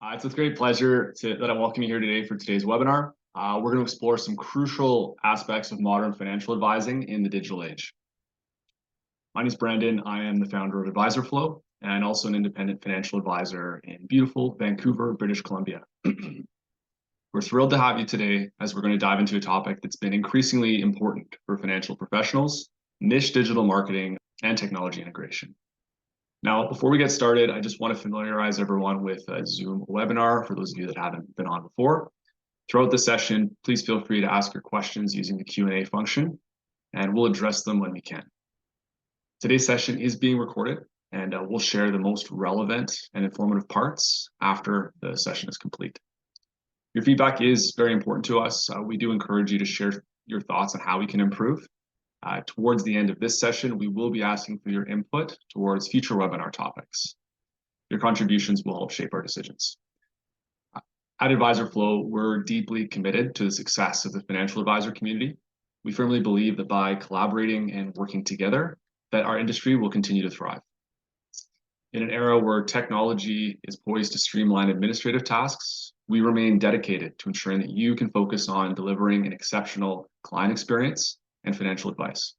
It's with great pleasure that I welcome you here today for today's webinar. We're going to explore some crucial aspects of modern financial advising in the digital age. My name is Brandon. I am the founder of AdvisorFlow and also an independent financial advisor in beautiful Vancouver, British Columbia. We're thrilled to have you today as we're going to dive into a topic that's been increasingly important for financial professionals: niche digital marketing and technology integration. Now, before we get started, I just want to familiarize everyone with a Zoom webinar for those of you that haven't been on before. Throughout the session, please feel free to ask your questions using the Q&A function, and we'll address them when we can. Today's session is being recorded, and we'll share the most relevant and informative parts after the session is complete. Your feedback is very important to us. We do encourage you to share your thoughts on how we can improve. Towards the end of this session, we will be asking for your input towards future webinar topics. Your contributions will help shape our decisions. At AdvisorFlow, we're deeply committed to the success of the financial advisor community. We firmly believe that by collaborating and working together, that our industry will continue to thrive. In an era where technology is poised to streamline administrative tasks, we remain dedicated to ensuring that you can focus on delivering an exceptional client experience and financial advice.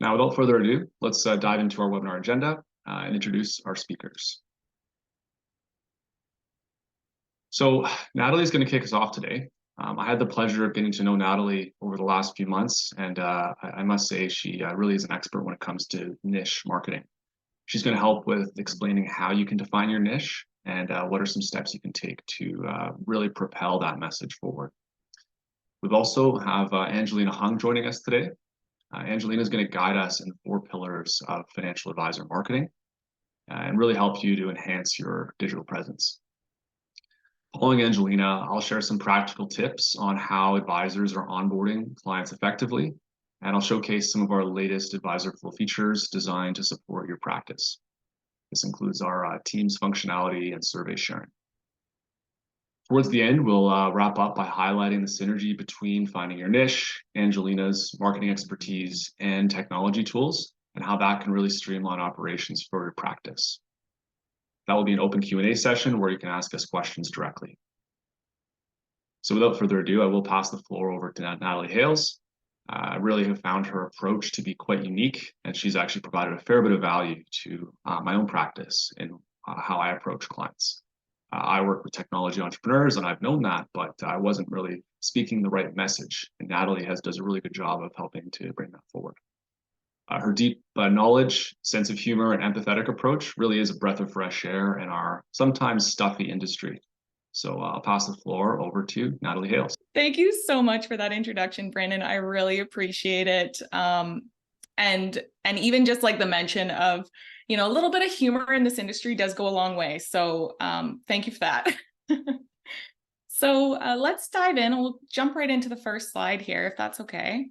Now, without further ado, let's dive into our webinar agenda and introduce our speakers. So Natalie is going to kick us off today. I had the pleasure of getting to know Natalie over the last few months, and I must say she really is an expert when it comes to niche marketing. She's going to help with explaining how you can define your niche and what are some steps you can take to really propel that message forward. We also have Angelina Hung joining us today. Angelina is going to guide us in the 4 pillars of financial advisor marketing and really help you to enhance your digital presence. Following Angelina, I'll share some practical tips on how advisors are onboarding clients effectively, and I'll showcase some of our latest AdvisorFlow features designed to support your practice. This includes our Teams functionality and survey sharing. Towards the end, we'll wrap up by highlighting the synergy between finding your niche, Angelina's marketing expertise, and technology tools, and how that can really streamline operations for your practice. That will be an open Q&A session where you can ask us questions directly. So without further ado, I will pass the floor over to Natalie Hales. I really have found her approach to be quite unique, and she's actually provided a fair bit of value to my own practice in how I approach clients. I work with technology entrepreneurs, and I've known that, but I wasn't really speaking the right message. And Natalie does a really good job of helping to bring that forward. Her deep knowledge, sense of humor, and empathetic approach really is a breath of fresh air in our sometimes stuffy industry. So I'll pass the floor over to Natalie Hales. Thank you so much for that introduction, Brandon. I really appreciate it. And even just like the mention of, a little bit of humor in this industry does go a long way. So thank you for that. So let's dive in. We'll jump right into the first slide here, if that's okay.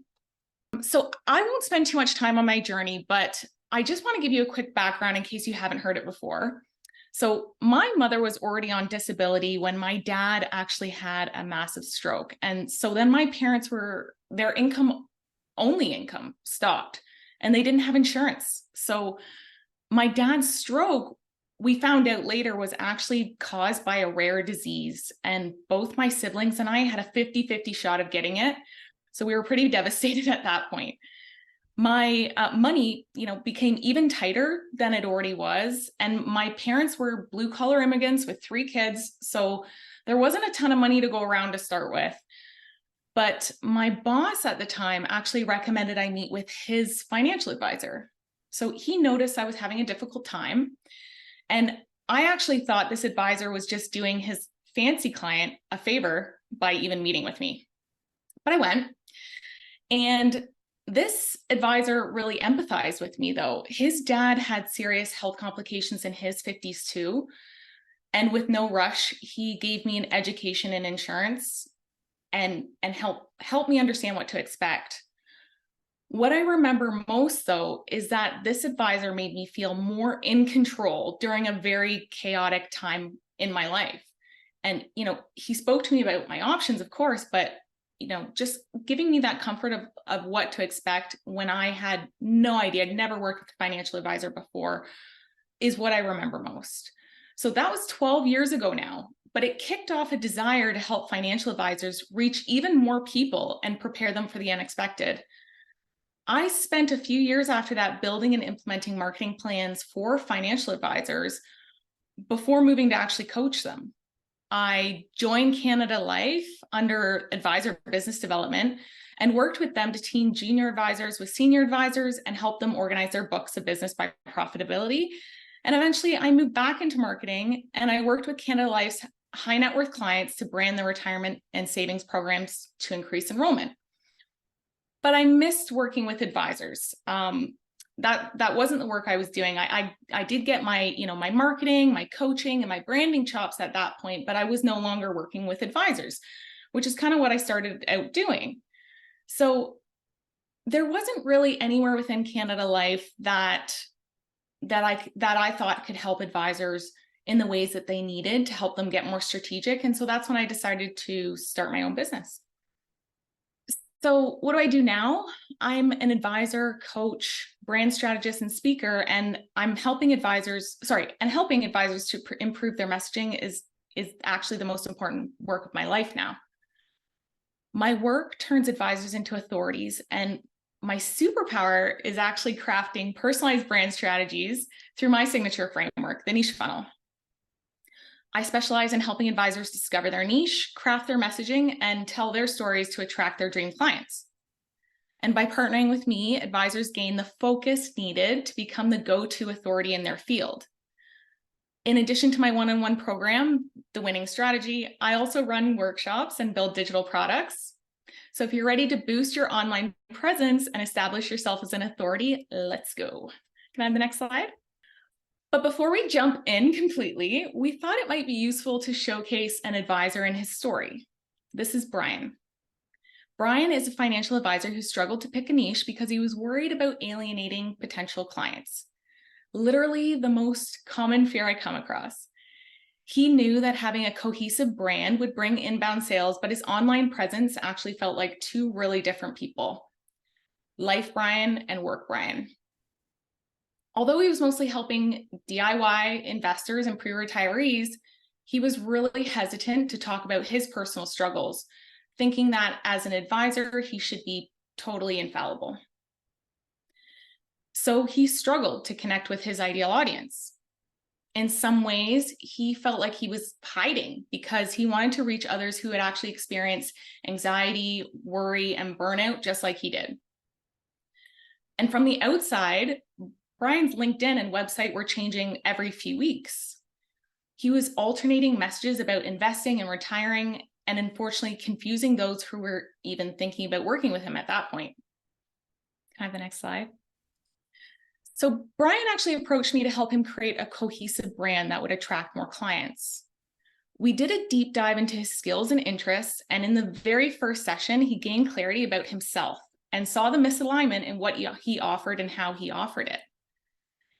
So I won't spend too much time on my journey, but I just want to give you a quick background in case you haven't heard it before. So my mother was already on disability when my dad actually had a massive stroke. And so then my parents their only income stopped, and they didn't have insurance. So my dad's stroke, we found out later, was actually caused by a rare disease. And both my siblings and I had a 50-50 shot of getting it. So we were pretty devastated at that point. My money, became even tighter than it already was. And my parents were blue-collar immigrants with 3 kids. So there wasn't a ton of money to go around to start with. But my boss at the time actually recommended I meet with his financial advisor. So he noticed I was having a difficult time. And I actually thought this advisor was just doing his fancy client a favor by even meeting with me. But I went. And this advisor really empathized with me, though. His dad had serious health complications in his 50s too. And with no rush, he gave me an education in insurance and helped me understand what to expect. What I remember most, though, is that this advisor made me feel more in control during a very chaotic time in my life. And, he spoke to me about my options, of course, but just giving me that comfort of what to expect when I had no idea, I'd never worked with a financial advisor before, is what I remember most. So that was 12 years ago now, but it kicked off a desire to help financial advisors reach even more people and prepare them for the unexpected. I spent a few years after that building and implementing marketing plans for financial advisors before moving to actually coach them. I joined Canada Life under advisor business development and worked with them to team junior advisors with senior advisors and help them organize their books of business by profitability. And eventually I moved back into marketing and I worked with Canada Life's high net worth clients to brand their retirement and savings programs to increase enrollment. But I missed working with advisors. That wasn't the work I was doing. I did get my, my marketing, my coaching, and my branding chops at that point, but I was no longer working with advisors, which is kind of what I started out doing. So there wasn't really anywhere within Canada Life that I thought could help advisors in the ways that they needed to help them get more strategic. And so that's when I decided to start my own business. So what do I do now? I'm an advisor, coach, brand strategist, and speaker, and I'm helping advisors, to improve their messaging is actually the most important work of my life now. My work turns advisors into authorities, and my superpower is actually crafting personalized brand strategies through my signature framework, the niche funnel. I specialize in helping advisors discover their niche, craft their messaging, and tell their stories to attract their dream clients. And by partnering with me, advisors gain the focus needed to become the go-to authority in their field. In addition to my one-on-one program, The Winning Strategy, I also run workshops and build digital products. So if you're ready to boost your online presence and establish yourself as an authority, let's go. Can I have the next slide? But before we jump in completely, we thought it might be useful to showcase an advisor and his story. This is Brian. Brian is a financial advisor who struggled to pick a niche because he was worried about alienating potential clients. Literally the most common fear I come across. He knew that having a cohesive brand would bring inbound sales, but his online presence actually felt like two really different people. Life Brian and work Brian. Although he was mostly helping DIY investors and pre-retirees, he was really hesitant to talk about his personal struggles, thinking that as an advisor, he should be totally infallible. So he struggled to connect with his ideal audience. In some ways, he felt like he was hiding because he wanted to reach others who had actually experienced anxiety, worry, and burnout just like he did. And from the outside, Brian's LinkedIn and website were changing every few weeks. He was alternating messages about investing and retiring, and unfortunately confusing those who were even thinking about working with him at that point. Can I have the next slide? So Brian actually approached me to help him create a cohesive brand that would attract more clients. We did a deep dive into his skills and interests, and in the very first session, he gained clarity about himself and saw the misalignment in what he offered and how he offered it.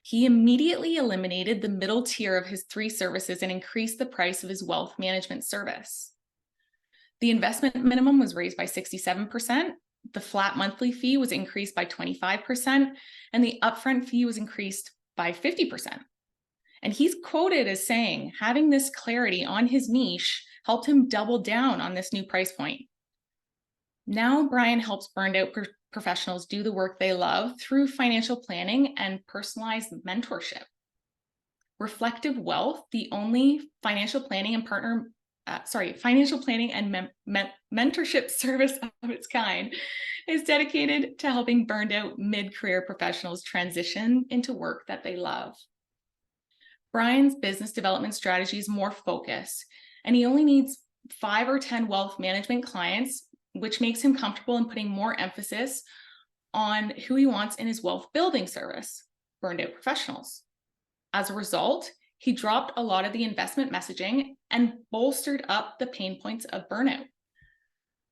He immediately eliminated the middle tier of his 3 services and increased the price of his wealth management service. The investment minimum was raised by 67%, the flat monthly fee was increased by 25%, and the upfront fee was increased by 50%. And he's quoted as saying, having this clarity on his niche helped him double down on this new price point. Now Brian helps burned out professionals do the work they love through financial planning and personalized mentorship. Reflective Wealth, the only financial planning and mentorship service of its kind, is dedicated to helping burned out mid-career professionals transition into work that they love. Brian's business development strategy is more focused, and he only needs 5 or 10 wealth management clients, which makes him comfortable in putting more emphasis on who he wants in his wealth building service, burned out professionals. As a result, he dropped a lot of the investment messaging and bolstered up the pain points of burnout.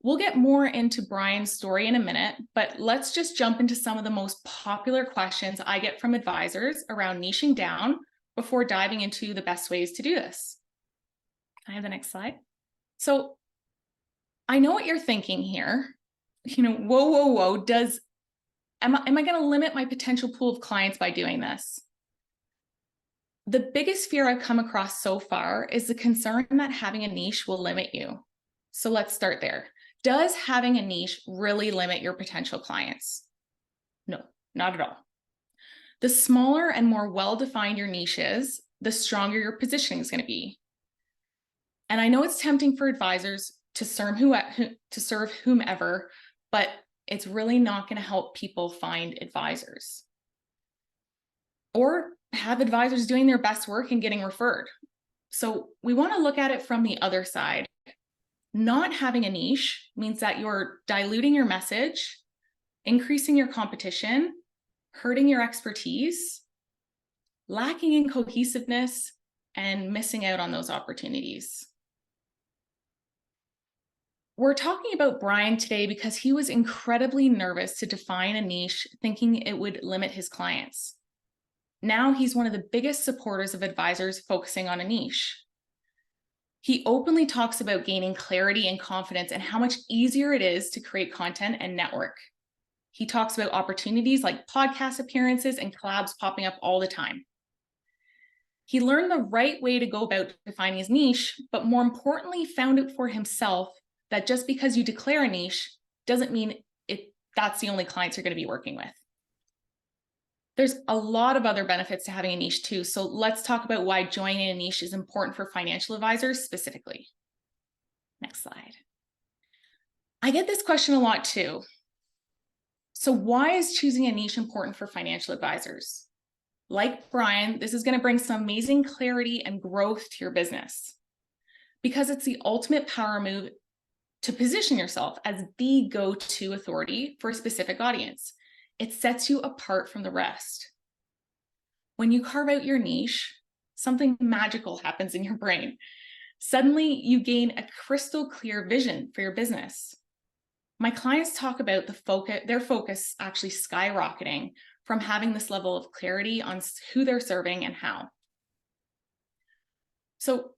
We'll get more into Brian's story in a minute, but let's just jump into some of the most popular questions I get from advisors around niching down before diving into the best ways to do this. Can I have the next slide? So I know what you're thinking here. Whoa, am I going to limit my potential pool of clients by doing this? The biggest fear I've come across so far is the concern that having a niche will limit you. So let's start there. Does having a niche really limit your potential clients? No, not at all. The smaller and more well-defined your niche is, the stronger your positioning is going to be. And I know it's tempting for advisors to serve whomever, but it's really not going to help people find advisors or have advisors doing their best work and getting referred. So we want to look at it from the other side. Not having a niche means that you're diluting your message, increasing your competition, hurting your expertise, lacking in cohesiveness, and missing out on those opportunities. We're talking about Brian today because he was incredibly nervous to define a niche, thinking it would limit his clients. Now he's one of the biggest supporters of advisors focusing on a niche. He openly talks about gaining clarity and confidence and how much easier it is to create content and network. He talks about opportunities like podcast appearances and collabs popping up all the time. He learned the right way to go about defining his niche, but more importantly, found out for himself that just because you declare a niche doesn't mean that's the only clients you're going to be working with. There's a lot of other benefits to having a niche too. So let's talk about why joining a niche is important for financial advisors specifically. Next slide. I get this question a lot too. So why is choosing a niche important for financial advisors? Like Brian, this is going to bring some amazing clarity and growth to your business because it's the ultimate power move to position yourself as the go-to authority for a specific audience. It sets you apart from the rest. When you carve out your niche, something magical happens in your brain. Suddenly, you gain a crystal clear vision for your business. My clients talk about their focus actually skyrocketing from having this level of clarity on who they're serving and how. So,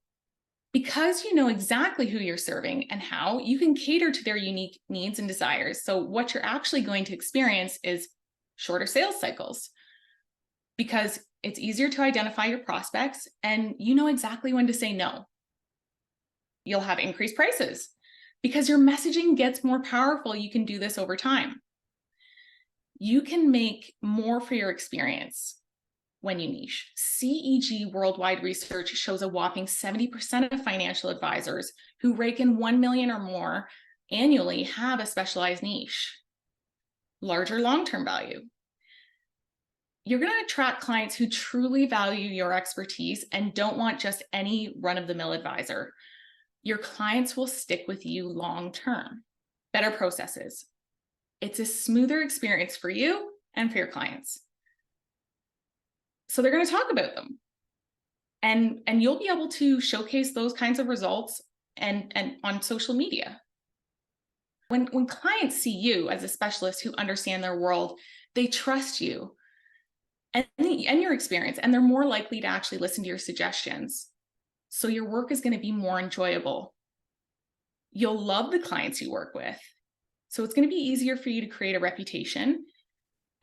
because you know exactly who you're serving and how, you can cater to their unique needs and desires. So what you're actually going to experience is shorter sales cycles because it's easier to identify your prospects and you know exactly when to say no. You'll have increased prices because your messaging gets more powerful. You can do this over time. You can make more for your experience when you niche. CEG worldwide research shows a whopping 70% of financial advisors who rake in 1 million or more annually have a specialized niche. Larger long-term value. You're going to attract clients who truly value your expertise and don't want just any run-of-the-mill advisor. Your clients will stick with you long-term. Better processes. It's a smoother experience for you and for your clients. So they're going to talk about them. And you'll be able to showcase those kinds of results and on social media. When clients see you as a specialist who understand their world, they trust you and your experience, and they're more likely to actually listen to your suggestions. So your work is going to be more enjoyable. You'll love the clients you work with. So it's going to be easier for you to create a reputation.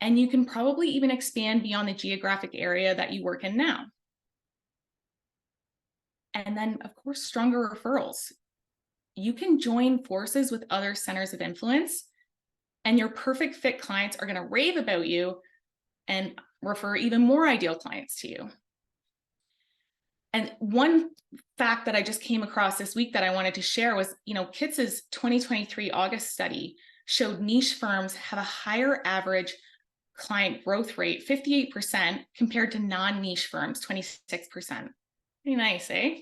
And you can probably even expand beyond the geographic area that you work in now. And then, of course, stronger referrals. You can join forces with other centers of influence, and your perfect fit clients are going to rave about you and refer even more ideal clients to you. And one fact that I just came across this week that I wanted to share was, Kits's 2023 August study showed niche firms have a higher average client growth rate, 58%, compared to non-niche firms, 26%. Pretty nice, eh?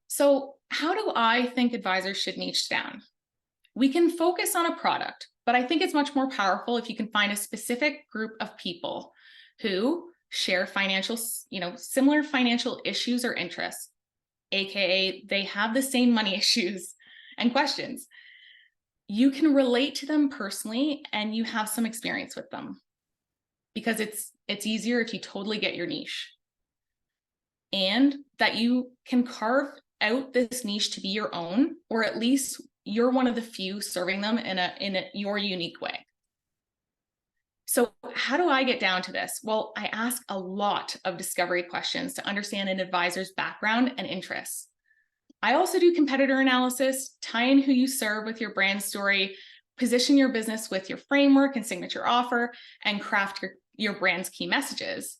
So how do I think advisors should niche down? We can focus on a product, but I think it's much more powerful if you can find a specific group of people who share similar financial issues or interests, AKA they have the same money issues and questions. You can relate to them personally and you have some experience with them because it's easier if you totally get your niche. And that you can carve out this niche to be your own, or at least you're one of the few serving them in your unique way. So how do I get down to this? Well, I ask a lot of discovery questions to understand an advisor's background and interests. I also do competitor analysis, tie in who you serve with your brand story, position your business with your framework and signature offer, and craft your brand's key messages.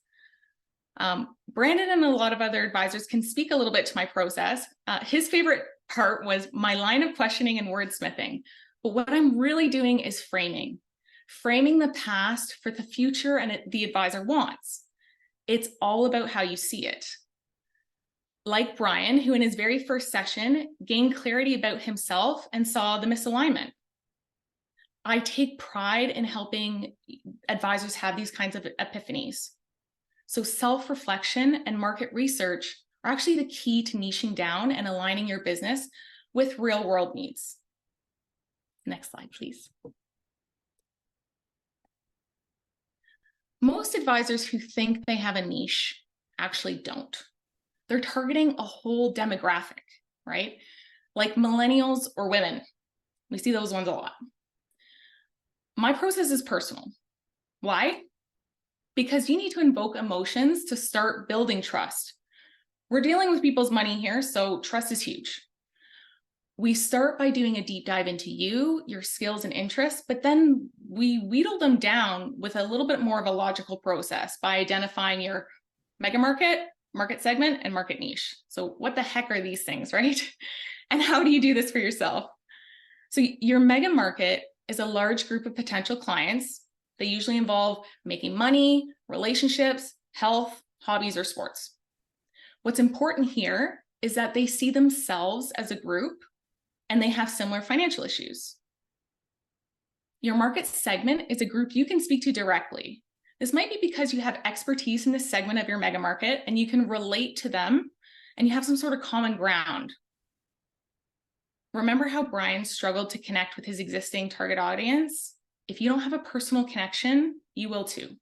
Brandon and a lot of other advisors can speak a little bit to my process. His favorite part was my line of questioning and wordsmithing. But what I'm really doing is framing the past for the future and the advisor wants. It's all about how you see it. Like Brian, who in his very first session gained clarity about himself and saw the misalignment. I take pride in helping advisors have these kinds of epiphanies. So self-reflection and market research are actually the key to niching down and aligning your business with real-world needs. Next slide, please. Most advisors who think they have a niche actually don't. They're targeting a whole demographic, right? Like millennials or women. We see those ones a lot. My process is personal. Why? Because you need to invoke emotions to start building trust. We're dealing with people's money here, so trust is huge. We start by doing a deep dive into you, your skills and interests, but then we wheedle them down with a little bit more of a logical process by identifying your mega market, market segment, and market niche. So what the heck are these things, right? And how do you do this for yourself? So your mega market is a large group of potential clients. They usually involve making money, relationships, health, hobbies, or sports. What's important here is that they see themselves as a group and they have similar financial issues. Your market segment is a group you can speak to directly. This might be because you have expertise in this segment of your mega market and you can relate to them and you have some sort of common ground. Remember how Brian struggled to connect with his existing target audience? If you don't have a personal connection, you will too.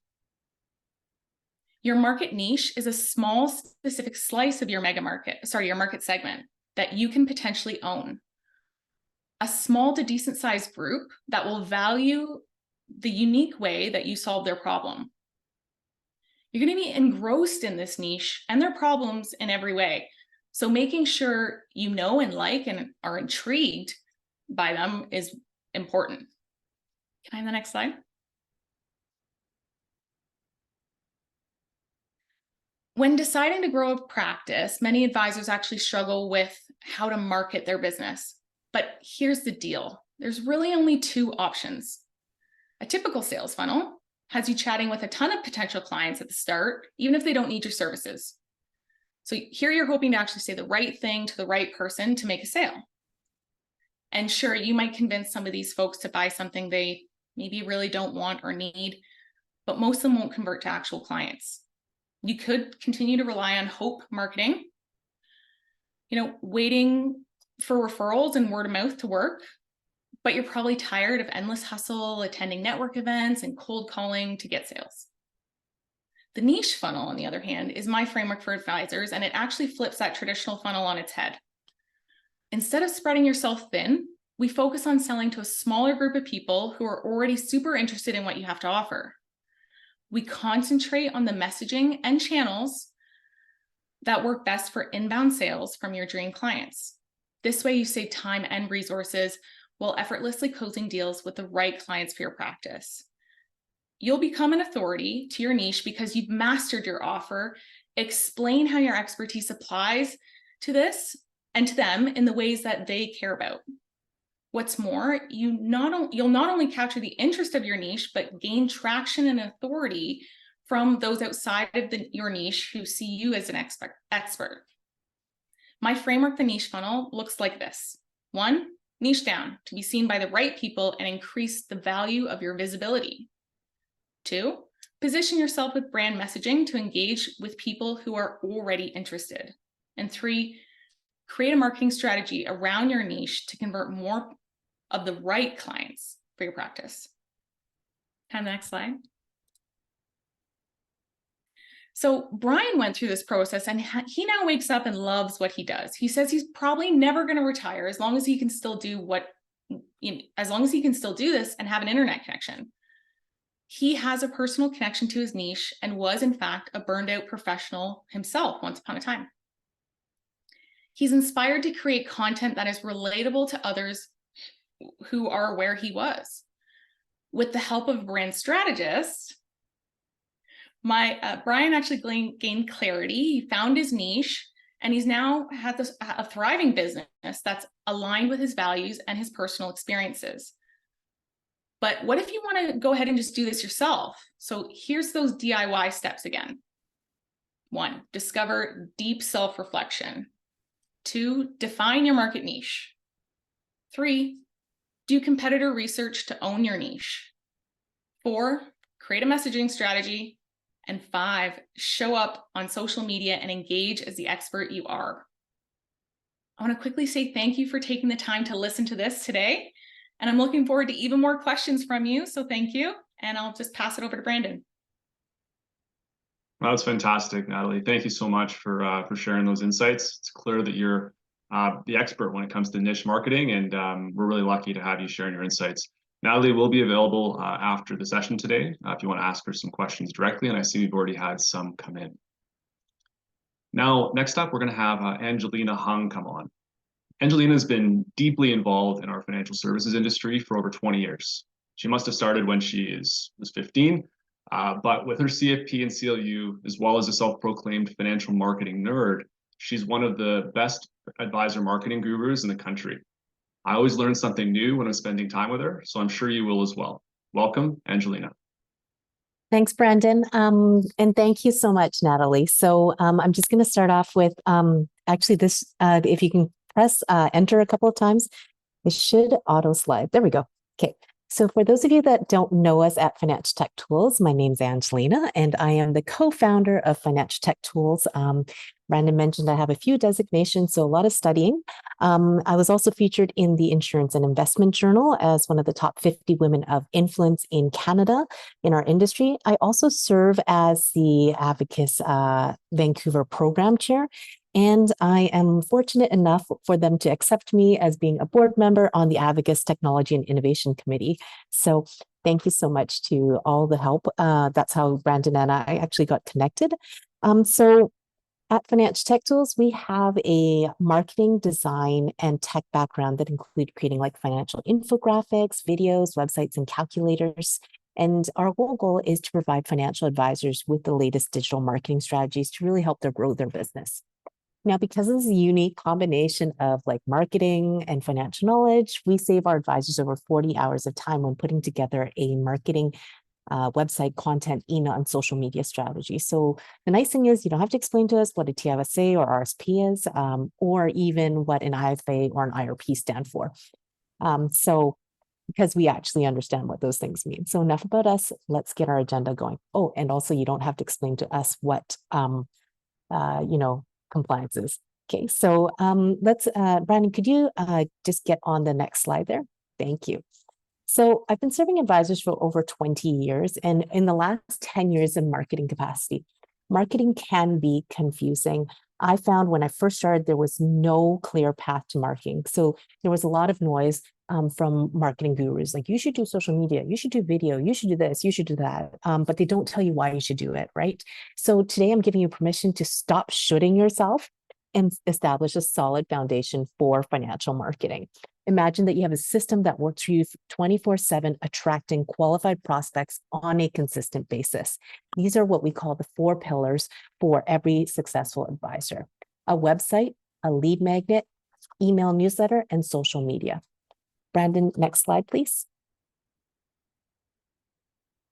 Your market niche is a small specific slice of your your market segment that you can potentially own. A small to decent sized group that will value the unique way that you solve their problem. You're going to be engrossed in this niche and their problems in every way. So making sure you know and like and are intrigued by them is important. Can I have the next slide? When deciding to grow a practice, many advisors actually struggle with how to market their business. But here's the deal. There's really only two options. A typical sales funnel has you chatting with a ton of potential clients at the start, even if they don't need your services. So here you're hoping to actually say the right thing to the right person to make a sale. And sure, you might convince some of these folks to buy something they maybe really don't want or need, but most of them won't convert to actual clients. You could continue to rely on hope marketing, waiting for referrals and word of mouth to work, but you're probably tired of endless hustle, attending network events and cold calling to get sales. The niche funnel, on the other hand, is my framework for advisors, and it actually flips that traditional funnel on its head. Instead of spreading yourself thin, we focus on selling to a smaller group of people who are already super interested in what you have to offer. We concentrate on the messaging and channels that work best for inbound sales from your dream clients. This way you save time and resources while effortlessly closing deals with the right clients for your practice. You'll become an authority to your niche because you've mastered your offer, explain how your expertise applies to this and to them in the ways that they care about. What's more, you'll not only capture the interest of your niche, but gain traction and authority from those outside of your niche who see you as an expert. My framework, the niche funnel, looks like this. 1, niche down to be seen by the right people and increase the value of your visibility. 2, position yourself with brand messaging to engage with people who are already interested. And 3, create a marketing strategy around your niche to convert more of the right clients for your practice. And the next slide. So Brian went through this process and he now wakes up and loves what he does. He says he's probably never going to retire as long as he can still do this and have an internet connection. He has a personal connection to his niche and was, in fact, a burned out professional himself once upon a time. He's inspired to create content that is relatable to others who are where he was. With the help of brand strategists, Brian actually gained clarity. He found his niche, and he's now had a thriving business that's aligned with his values and his personal experiences. But what if you want to go ahead and just do this yourself? So here's those DIY steps again. 1, discover deep self-reflection. 2, define your market niche. 3, do competitor research to own your niche. 4, create a messaging strategy. And 5, show up on social media and engage as the expert you are. I want to quickly say thank you for taking the time to listen to this today. And I'm looking forward to even more questions from you. So thank you. And I'll just pass it over to Brandon. Well, that's fantastic, Natalie. Thank you so much for sharing those insights. It's clear that you're the expert when it comes to niche marketing, and we're really lucky to have you sharing your insights. Natalie will be available after the session today if you want to ask her some questions directly, and I see we've already had some come in. Now, next up, we're going to have Angelina Hung come on. Angelina has been deeply involved in our financial services industry for over 20 years. She must have started when she was 15, but with her CFP and CLU, as well as a self-proclaimed financial marketing nerd, she's one of the best advisor marketing gurus in the country. I always learn something new when I'm spending time with her, so I'm sure you will as well. Welcome, Angelina. Thanks, Brandon. And thank you so much, Natalie. So I'm just going to start off with actually this, if you can press enter a couple of times, it should auto slide. There we go. Okay. So for those of you that don't know us at Financial Tech Tools, my name's Angelina, and I am the co-founder of Financial Tech Tools. Brandon mentioned I have a few designations, so a lot of studying. I was also featured in the Insurance and Investment Journal as one of the top 50 women of influence in Canada in our industry. I also serve as the Advocates Vancouver Program Chair, and I am fortunate enough for them to accept me as being a board member on the Advocates Technology and Innovation Committee. So thank you so much to all the help. That's how Brandon and I actually got connected. So at Financial Tech Tools, we have a marketing, design, and tech background that include creating like financial infographics, videos, websites, and calculators. And our whole goal is to provide financial advisors with the latest digital marketing strategies to really help them grow their business. Now, because of this unique combination of like marketing and financial knowledge, we save our advisors over 40 hours of time when putting together a marketing website, content, email, and social media strategy. So the nice thing is you don't have to explain to us what a TFSA or RSP is, or even what an IFA or an IRP stand for. So because we actually understand what those things mean. So enough about us, let's get our agenda going. Oh, and also you don't have to explain to us what, compliance is. Okay, so let's, Brandon, could you just get on the next slide there? Thank you. So I've been serving advisors for over 20 years, and in the last 10 years in marketing capacity, marketing can be confusing. I found when I first started, there was no clear path to marketing. So there was a lot of noise from marketing gurus, like you should do social media, you should do video, you should do this, you should do that, but they don't tell you why you should do it, right? So today I'm giving you permission to stop shooting yourself and establish a solid foundation for financial marketing. Imagine that you have a system that works for you 24/7, attracting qualified prospects on a consistent basis. These are what we call the 4 pillars for every successful advisor: a website, a lead magnet, email newsletter, and social media. Brandon, next slide, please.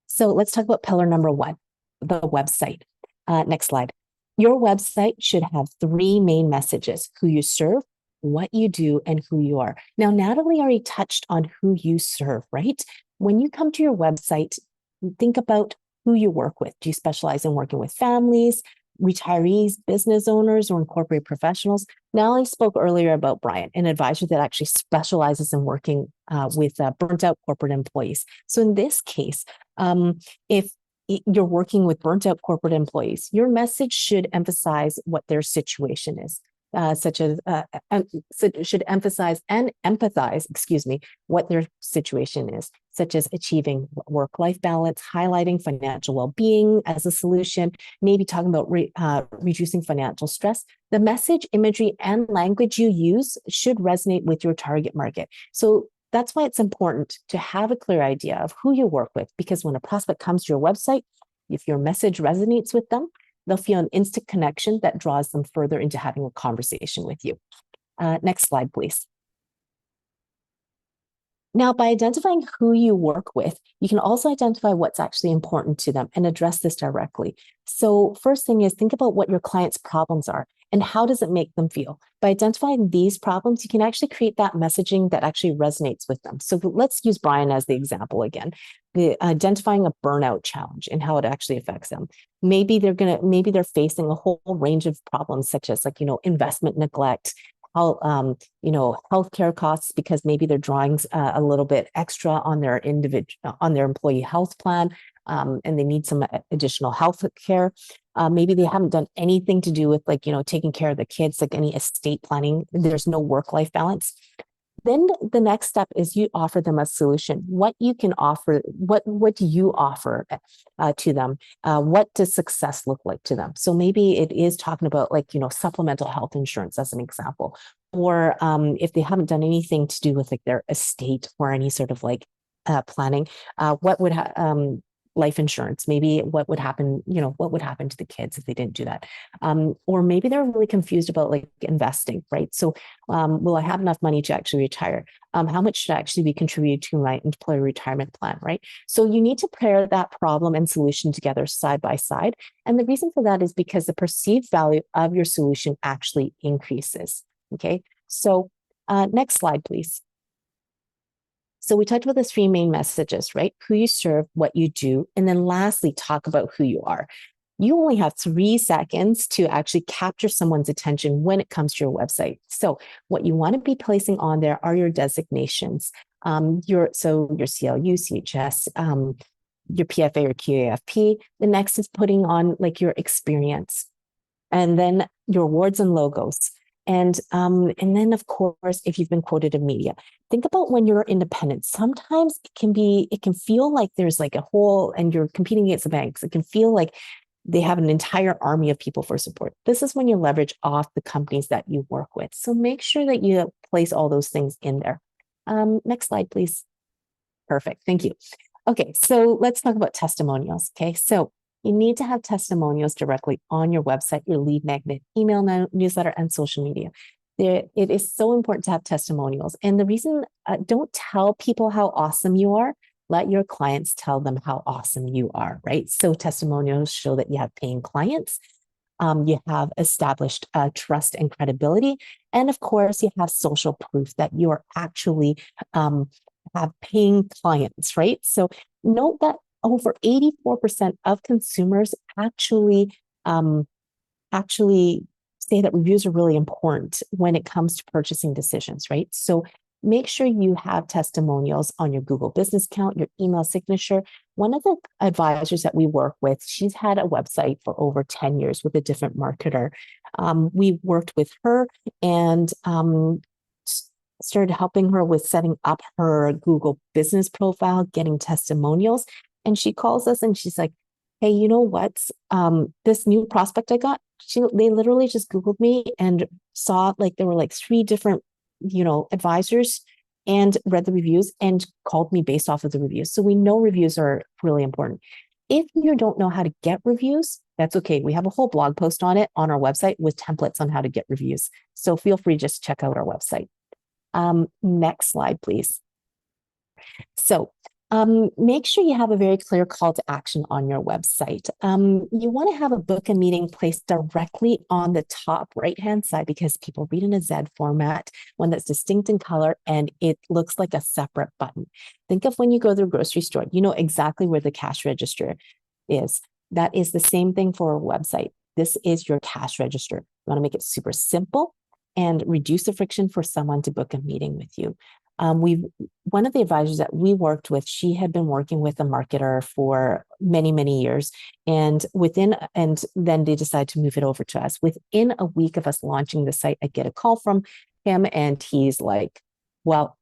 So let's talk about pillar number 1, the website. Next slide. Your website should have 3 main messages: who you serve, what you do, and who you are. Now, Natalie already touched on who you serve, right? When you come to your website, think about who you work with. Do you specialize in working with families, retirees, business owners, or incorporated professionals? Natalie spoke earlier about Brian, an advisor that actually specializes in working with burnt out corporate employees. So in this case, if you're working with burnt out corporate employees, your message should emphasize what their situation is. Should emphasize and empathize, what their situation is, such as achieving work-life balance, highlighting financial well-being as a solution, maybe talking about reducing financial stress. The message, imagery, and language you use should resonate with your target market. So that's why it's important to have a clear idea of who you work with, because when a prospect comes to your website, if your message resonates with them, they'll feel an instant connection that draws them further into having a conversation with you. Next slide, please. Now, by identifying who you work with, you can also identify what's actually important to them and address this directly. So first thing is think about what your client's problems are and how does it make them feel. By identifying these problems, you can actually create that messaging that actually resonates with them. So let's use Brian as the example again. Identifying a burnout challenge and how it actually affects them. Maybe they're facing a whole range of problems such as investment neglect, healthcare costs, because maybe they're drawing a little bit extra on their employee health plan, and they need some additional health care. Maybe they haven't done anything to do with taking care of the kids, like any estate planning. There's no work-life balance. Then the next step is you offer them a solution. What you can offer, what do you offer to them? What does success look like to them? So maybe it is talking about supplemental health insurance as an example, or if they haven't done anything to do with their estate or any sort of planning, what would life insurance, maybe what would happen to the kids if they didn't do that? Or maybe they're really confused about investing, right? So will I have enough money to actually retire? How much should I actually be contributing to my employee retirement plan, right? So you need to pair that problem and solution together side by side. And the reason for that is because the perceived value of your solution actually increases, okay? So next slide, please. So we talked about the three main messages, right? Who you serve, what you do, and then lastly, talk about who you are. You only have 3 seconds to actually capture someone's attention when it comes to your website. So what you want to be placing on there are your designations, your CLU, CHS, your PFA or QAFP. The next is putting on your experience, and then your awards and logos. And then, of course, if you've been quoted in media, think about when you're independent. Sometimes it can feel like there's a whole, and you're competing against the banks. It can feel like they have an entire army of people for support. This is when you leverage off the companies that you work with. So make sure that you place all those things in there. Next slide, please. Perfect. Thank you. Okay, so let's talk about testimonials. Okay, so you need to have testimonials directly on your website, your lead magnet, email newsletter, and social media. It is so important to have testimonials. And the reason, don't tell people how awesome you are. Let your clients tell them how awesome you are, right? So testimonials show that you have paying clients. You have established trust and credibility. And of course, you have social proof that you are actually have paying clients, right? So note that over 84% of consumers actually say that reviews are really important when it comes to purchasing decisions, right? So make sure you have testimonials on your Google business account, your email signature. One of the advisors that we work with, she's had a website for over 10 years with a different marketer. We worked with her and started helping her with setting up her Google business profile, getting testimonials. And she calls us and she's like, hey, you know what? This new prospect I got, they literally just Googled me and saw there were 3 different, advisors, and read the reviews and called me based off of the reviews. So we know reviews are really important. If you don't know how to get reviews, that's okay. We have a whole blog post on it on our website with templates on how to get reviews. So feel free to just check out our website. Next slide, please. So make sure you have a very clear call to action on your website. You want to have a book a meeting placed directly on the top right-hand side because people read in a Z format, one that's distinct in color, and it looks like a separate button. Think of when you go to the grocery store, you know exactly where the cash register is. That is the same thing for a website. This is your cash register. You want to make it super simple and reduce the friction for someone to book a meeting with you. One of the advisors that we worked with, she had been working with a marketer for many, many years. And then they decided to move it over to us. Within a week of us launching the site, I get a call from him and he's like, well,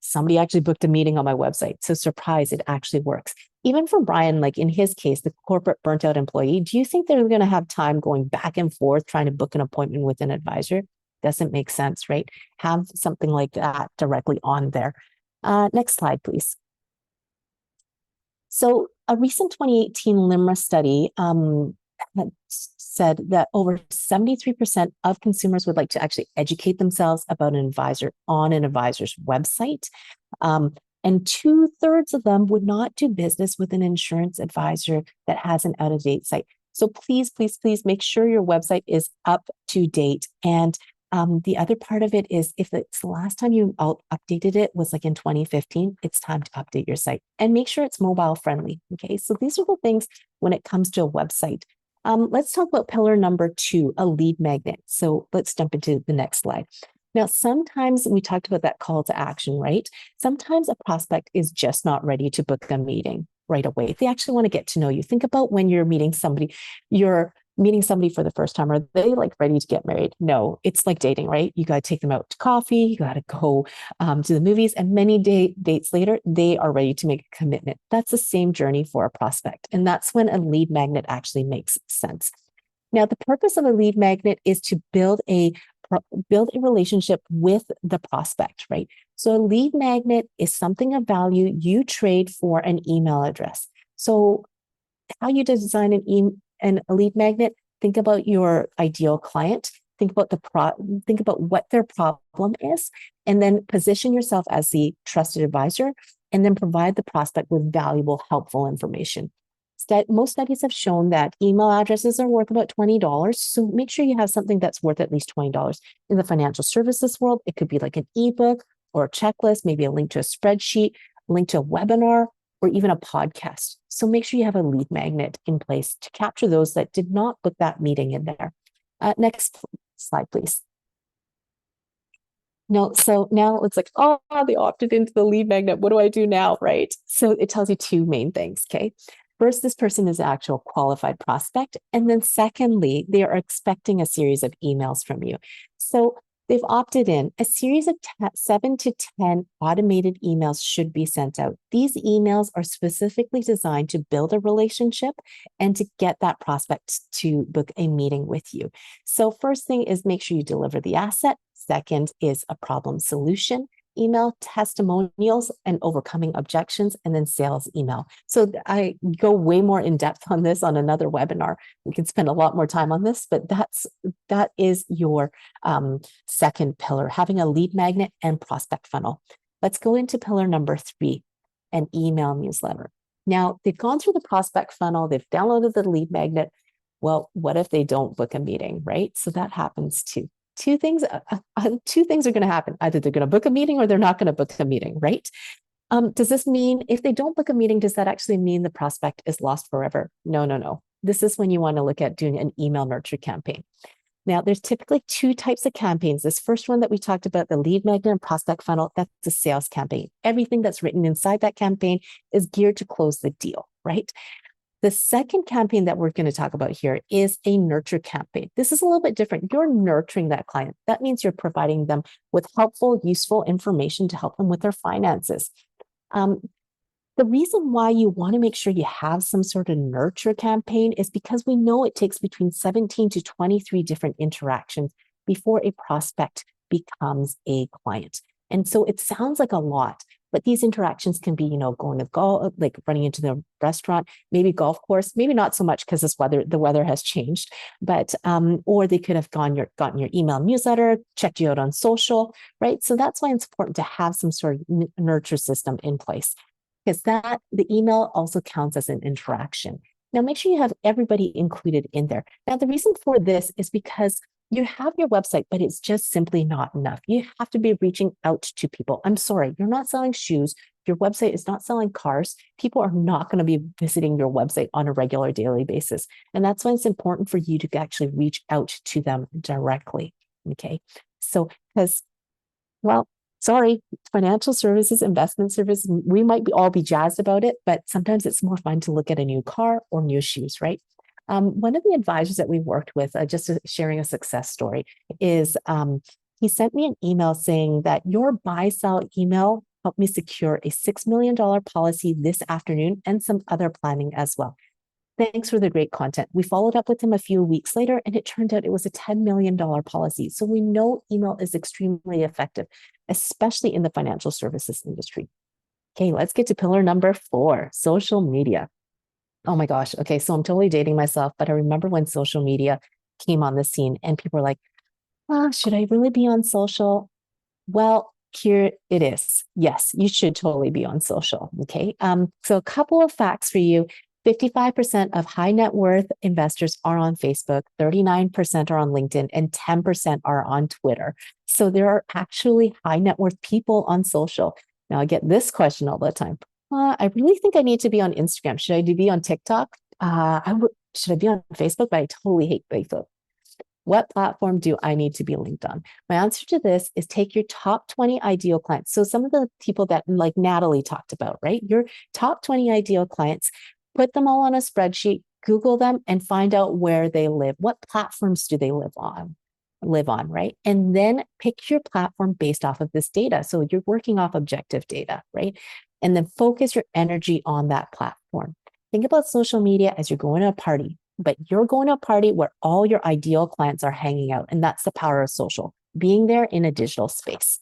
somebody actually booked a meeting on my website. So surprise, it actually works. Even for Brian, like in his case, the corporate burnt out employee, do you think they're going to have time going back and forth trying to book an appointment with an advisor? Doesn't make sense, right? Have something like that directly on there. Next slide, please. So a recent 2018 LIMRA study had said that over 73% of consumers would like to actually educate themselves about an advisor on an advisor's website. And 2/3 of them would not do business with an insurance advisor that has an out-of-date site. So please, please, please make sure your website is up to date. And the other part of it is if it's the last time you updated it was like in 2015, it's time to update your site and make sure it's mobile friendly. Okay, so these are the things when it comes to a website. Let's talk about pillar number 2, a lead magnet. So let's jump into the next slide. Now, sometimes we talked about that call to action, right? Sometimes a prospect is just not ready to book a meeting right away. They actually want to get to know you. Think about when you're meeting somebody for the first time. Are they like ready to get married? No, it's like dating, right? You got to take them out to coffee, you got to go to the movies, and many dates later, they are ready to make a commitment. That's the same journey for a prospect. And that's when a lead magnet actually makes sense. Now, the purpose of a lead magnet is to build a relationship with the prospect, right? So a lead magnet is something of value you trade for an email address. So how you design a lead magnet, think about your ideal client, think about what their problem is, and then position yourself as the trusted advisor, and then provide the prospect with valuable, helpful information. Most studies have shown that email addresses are worth about $20. So make sure you have something that's worth at least $20. In the financial services world, it could be like an ebook or a checklist, maybe a link to a spreadsheet, a link to a webinar, or even a podcast. So make sure you have a lead magnet in place to capture those that did not book that meeting in there. Next slide, please. No, so now it's like, oh, they opted into the lead magnet. What do I do now, right? So it tells you 2 main things, okay? First, this person is an actual qualified prospect. And then secondly, they are expecting a series of emails from you. So they've opted in. A series of 7 to 10 automated emails should be sent out. These emails are specifically designed to build a relationship and to get that prospect to book a meeting with you. So first thing is make sure you deliver the asset. Second is a problem solution email, testimonials, and overcoming objections, and then sales email. So I go way more in depth on this on another webinar. We can spend a lot more time on this, but that is your second pillar, having a lead magnet and prospect funnel. Let's go into pillar number 3, an email newsletter. Now, they've gone through the prospect funnel, they've downloaded the lead magnet. Well, what if they don't book a meeting, right? So that happens too. Two things are going to happen. Either they're going to book a meeting or they're not going to book a meeting, right? Does this mean if they don't book a meeting, does that actually mean the prospect is lost forever? No. This is when you want to look at doing an email nurture campaign. Now, there's typically 2 types of campaigns. This first one that we talked about, the lead magnet and prospect funnel, that's a sales campaign. Everything that's written inside that campaign is geared to close the deal, right? The second campaign that we're going to talk about here is a nurture campaign. This is a little bit different. You're nurturing that client. That means you're providing them with helpful, useful information to help them with their finances. The reason why you want to make sure you have some sort of nurture campaign is because we know it takes between 17 to 23 different interactions before a prospect becomes a client. And so it sounds like a lot, but these interactions can be, going to golf, like running into the restaurant, maybe golf course, maybe not so much because the weather has changed, but, or they could have gotten your email newsletter, checked you out on social, right? So that's why it's important to have some sort of nurture system in place, because the email also counts as an interaction. Now, make sure you have everybody included in there. Now, the reason for this is because you have your website, but it's just simply not enough. You have to be reaching out to people. I'm sorry, you're not selling shoes. Your website is not selling cars. People are not going to be visiting your website on a regular daily basis. And that's why it's important for you to actually reach out to them directly. Okay. So, sorry, financial services, investment services, we might all be jazzed about it, but sometimes it's more fun to look at a new car or new shoes, right? One of the advisors that we worked with, just sharing a success story, is he sent me an email saying that your buy-sell email helped me secure a $6 million policy this afternoon and some other planning as well. Thanks for the great content. We followed up with him a few weeks later, and it turned out it was a $10 million policy. So we know email is extremely effective, especially in the financial services industry. Okay, let's get to pillar number 4, social media. Oh my gosh. Okay, so I'm totally dating myself, but I remember when social media came on the scene and people were like, oh, should I really be on social? Well, here it is. Yes, you should totally be on social. Okay. So a couple of facts for you. 55% of high net worth investors are on Facebook, 39% are on LinkedIn, and 10% are on Twitter. So there are actually high net worth people on social. Now I get this question all the time. I really think I need to be on Instagram. Should I be on TikTok? Should I be on Facebook? But I totally hate Facebook. What platform do I need to be linked on? My answer to this is take your top 20 ideal clients. So some of the people that like Natalie talked about, right? Your top 20 ideal clients, put them all on a spreadsheet, Google them, and find out where they live. What platforms do they live on, right? And then pick your platform based off of this data. So you're working off objective data, right? And then focus your energy on that platform. Think about social media as you're going to a party, but you're going to a party where all your ideal clients are hanging out. And that's the power of social, being there in a digital space.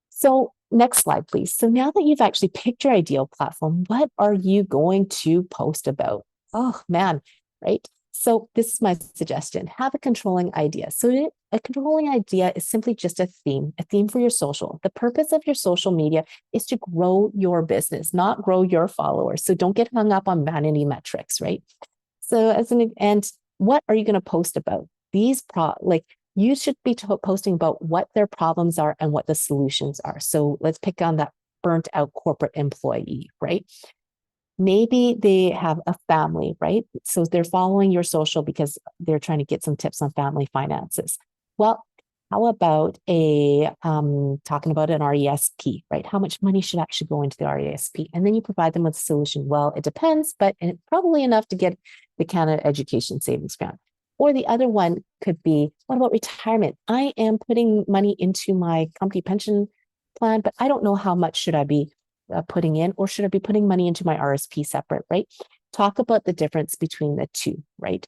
So next slide, please. So now that you've actually picked your ideal platform, what are you going to post about? Oh man, right? So this is my suggestion. Have a controlling idea. So a controlling idea is simply just a theme for your social. The purpose of your social media is to grow your business, not grow your followers. So don't get hung up on vanity metrics, right? So and what are you going to post about? You should be posting about what their problems are and what the solutions are. So let's pick on that burnt out corporate employee, right? Maybe they have a family, right? So they're following your social because they're trying to get some tips on family finances. Well, how about talking about an RESP, right? How much money should actually go into the RESP? And then you provide them with a solution. Well, it depends, but it's probably enough to get the Canada Education Savings Grant. Or the other one could be, what about retirement? I am putting money into my company pension plan, but I don't know how much should I be putting in, or should I be putting money into my RSP separate, right? Talk about the difference between the two, right?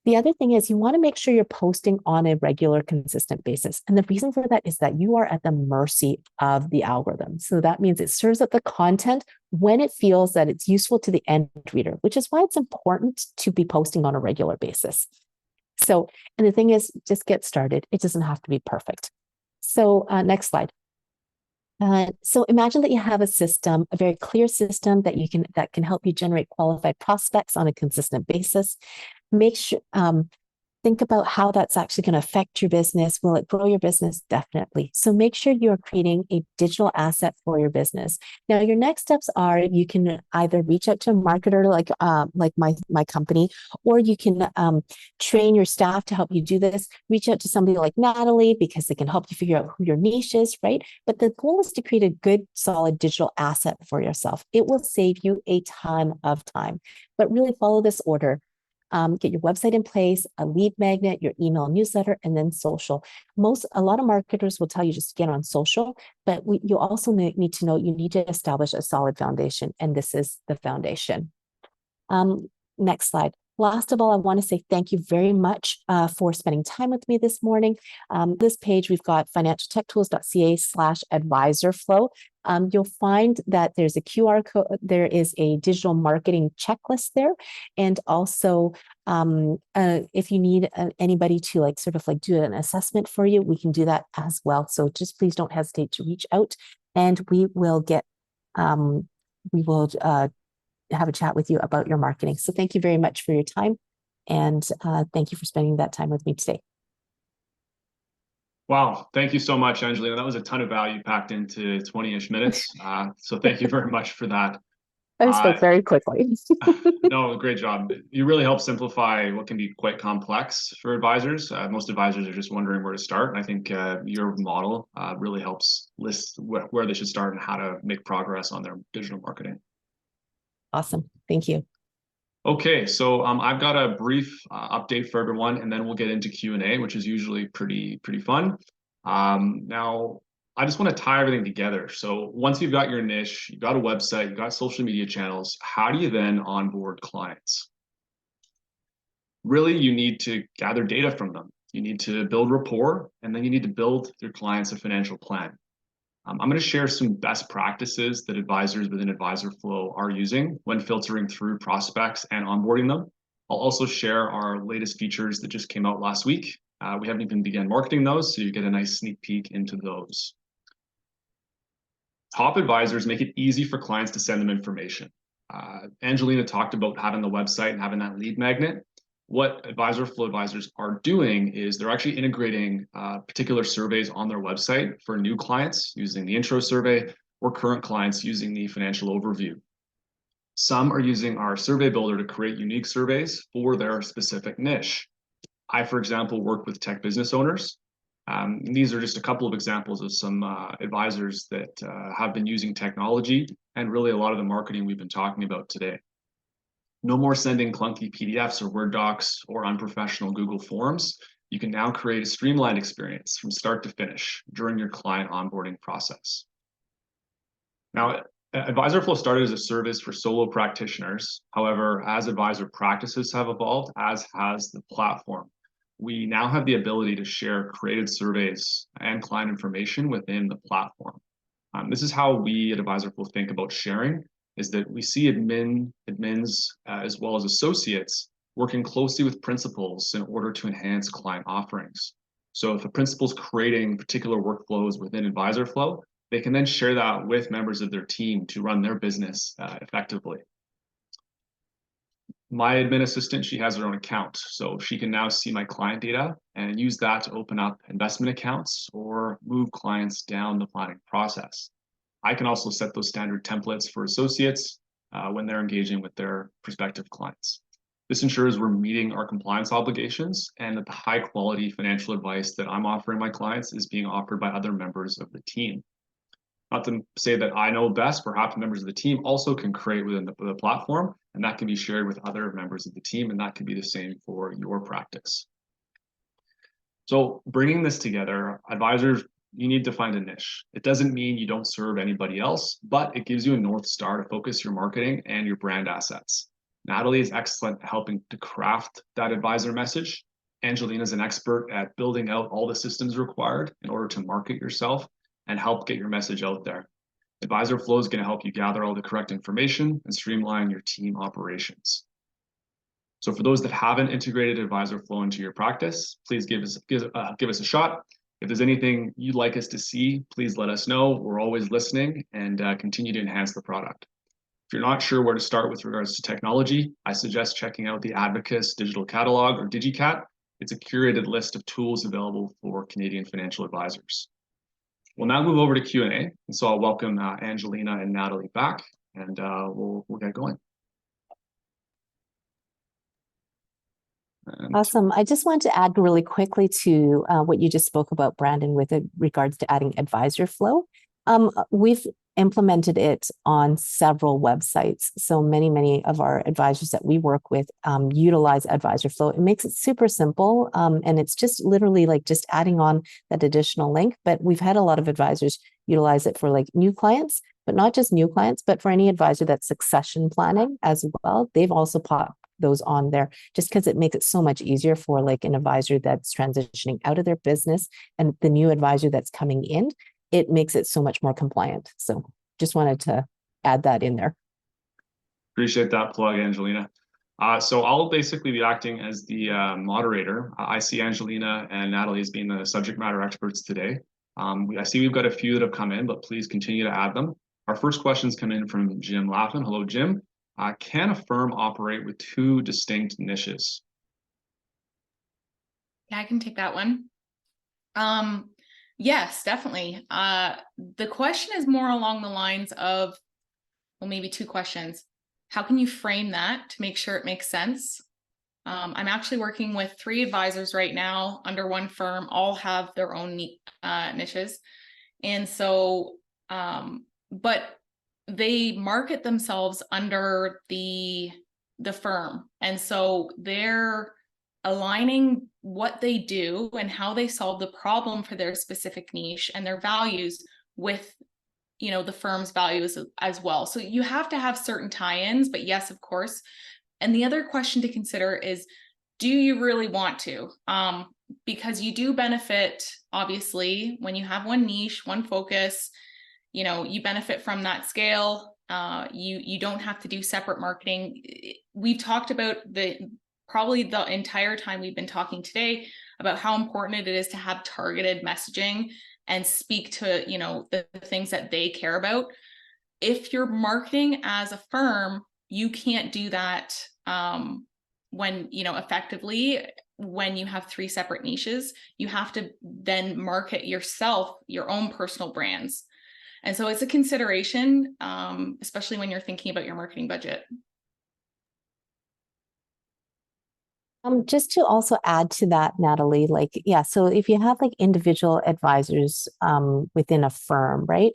The other thing is you want to make sure you're posting on a regular, consistent basis. And the reason for that is that you are at the mercy of the algorithm. So that means it serves up the content when it feels that it's useful to the end reader, which is why it's important to be posting on a regular basis. So, and the thing is, just get started. It doesn't have to be perfect. So next slide. So imagine that you have a system, a very clear system that can help you generate qualified prospects on a consistent basis. Make sure, think about how that's actually going to affect your business. Will it grow your business? Definitely. So make sure you're creating a digital asset for your business. Now, your next steps are you can either reach out to a marketer like my company, or you can train your staff to help you do this. Reach out to somebody like Natalie because they can help you figure out who your niche is, right? But the goal is to create a good, solid digital asset for yourself. It will save you a ton of time, but really follow this order. Get your website in place, a lead magnet, your email newsletter, and then social. A lot of marketers will tell you just to get on social, but you also need to know you need to establish a solid foundation, and this is the foundation. Next slide. Last of all, I want to say thank you very much for spending time with me this morning. This page, we've got financialtechTools.ca/advisorflow. You'll find that there's a QR code, there is a digital marketing checklist there. And also, if you need anybody to do an assessment for you, we can do that as well. So just please don't hesitate to reach out, and we will have a chat with you about your marketing. So thank you very much for your time. And thank you for spending that time with me today. Wow. Thank you so much, Angelina. That was a ton of value packed into 20-ish minutes. So thank you very much for that. I spoke very quickly. No, great job. You really help simplify what can be quite complex for advisors. Most advisors are just wondering where to start. And I think your model really helps list where they should start and how to make progress on their digital marketing. Awesome. Thank you. Okay, so I've got a brief update for everyone, and then we'll get into Q&A, which is usually pretty fun. Now, I just want to tie everything together. So once you've got your niche, you've got a website, you've got social media channels, how do you then onboard clients? Really, you need to gather data from them. You need to build rapport, and then you need to build your clients a financial plan. I'm going to share some best practices that advisors within Advisor Flow are using when filtering through prospects and onboarding them. I'll also share our latest features that just came out last week. We haven't even begun marketing those, so you get a nice sneak peek into those. Top advisors make it easy for clients to send them information. Angelina talked about having the website and having that lead magnet. What Advisor Flow advisors are doing is they're actually integrating particular surveys on their website for new clients using the intro survey, or current clients using the financial overview. Some are using our survey builder to create unique surveys for their specific niche. I, for example, work with tech business owners. These are just a couple of examples of some advisors that have been using technology and really a lot of the marketing we've been talking about today. No more sending clunky PDFs or Word docs or unprofessional Google Forms. You can now create a streamlined experience from start to finish during your client onboarding process. Now, Advisor Flow started as a service for solo practitioners. However, as advisor practices have evolved, as has the platform, we now have the ability to share created surveys and client information within the platform. This is how we at Advisor Flow think about sharing, is that we see admins as well as associates working closely with principals in order to enhance client offerings. So if a principal's creating particular workflows within Advisor Flow, they can then share that with members of their team to run their business effectively. My admin assistant, she has her own account, so she can now see my client data and use that to open up investment accounts or move clients down the planning process. I can also set those standard templates for associates when they're engaging with their prospective clients. This ensures we're meeting our compliance obligations and that the high quality financial advice that I'm offering my clients is being offered by other members of the team. Not to say that I know best, perhaps members of the team also can create within the platform, and that can be shared with other members of the team, and that can be the same for your practice. So bringing this together, advisors, you need to find a niche. It doesn't mean you don't serve anybody else, but it gives you a North Star to focus your marketing and your brand assets. Natalie is excellent at helping to craft that advisor message. Angelina is an expert at building out all the systems required in order to market yourself and help get your message out there. Advisor Flow is going to help you gather all the correct information and streamline your team operations. So for those that haven't integrated Advisor Flow into your practice, please give us a shot. If there's anything you'd like us to see, please let us know. We're always listening and continue to enhance the product. If you're not sure where to start with regards to technology, I suggest checking out the Advocates Digital Catalog, or DigiCat. It's a curated list of tools available for Canadian financial advisors. We'll now move over to Q&A, and so I'll welcome Angelina and Natalie back, and we'll get going. Awesome. I just want to add really quickly to what you just spoke about, Brandon, with regards to adding Advisor Flow. We've implemented it on several websites. So many of our advisors that we work with utilize Advisor Flow. It makes it super simple. And it's just literally like just adding on that additional link. But we've had a lot of advisors utilize it for like new clients, but not just new clients, but for any advisor that's succession planning as well. They've also popped those on there just because it makes it so much easier for like an advisor that's transitioning out of their business and the new advisor that's coming in. It makes it so much more compliant. So just wanted to add that in there. Appreciate that plug, Angelina. So I'll basically be acting as the moderator. I see Angelina and Natalie as being the subject matter experts today. I see we've got a few that have come in, but please continue to add them. Our first questions come in from Jim Laughlin. Hello, Jim. Can a firm operate with two distinct niches? Yeah, I can take that one. Yes, definitely. The question is more along the lines of, well, maybe two questions. How can you frame that to make sure it makes sense? I'm actually working with 3 advisors right now under one firm, all have their own niches. And so, but they market themselves under the firm. And so their aligning what they do and how they solve the problem for their specific niche and their values with, you know, the firm's values as well. So you have to have certain tie-ins, but yes, of course. And the other question to consider is, do you really want to? Because you do benefit, obviously, when you have one niche, one focus, you know, you benefit from that scale. You don't have to do separate marketing. We've talked about probably the entire time we've been talking today about how important it is to have targeted messaging and speak to, you know, the things that they care about. If you're marketing as a firm, you can't do that when, you know, effectively, when you have 3 separate niches. You have to then market yourself, your own personal brands. And so it's a consideration, especially when you're thinking about your marketing budget. Just to also add to that, Natalie, like, yeah, so if you have like individual advisors within a firm, right?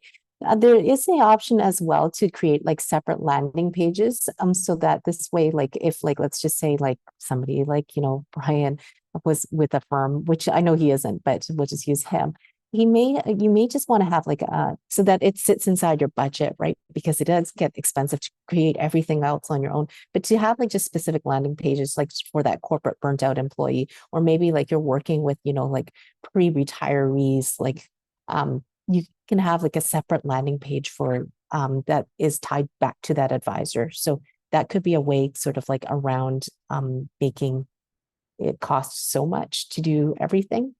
There is the option as well to create like separate landing pages, so that this way, like if like, let's just say like somebody like, you know, Brian was with a firm, which I know he isn't, but we'll just use him. You may just want to have like so that it sits inside your budget, right? Because it does get expensive to create everything else on your own. But to have like just specific landing pages, like for that corporate burnt out employee, or maybe like you're working with, you know, like pre-retirees, like you can have like a separate landing page for that is tied back to that advisor. So that could be a way sort of like around making it cost so much to do everything.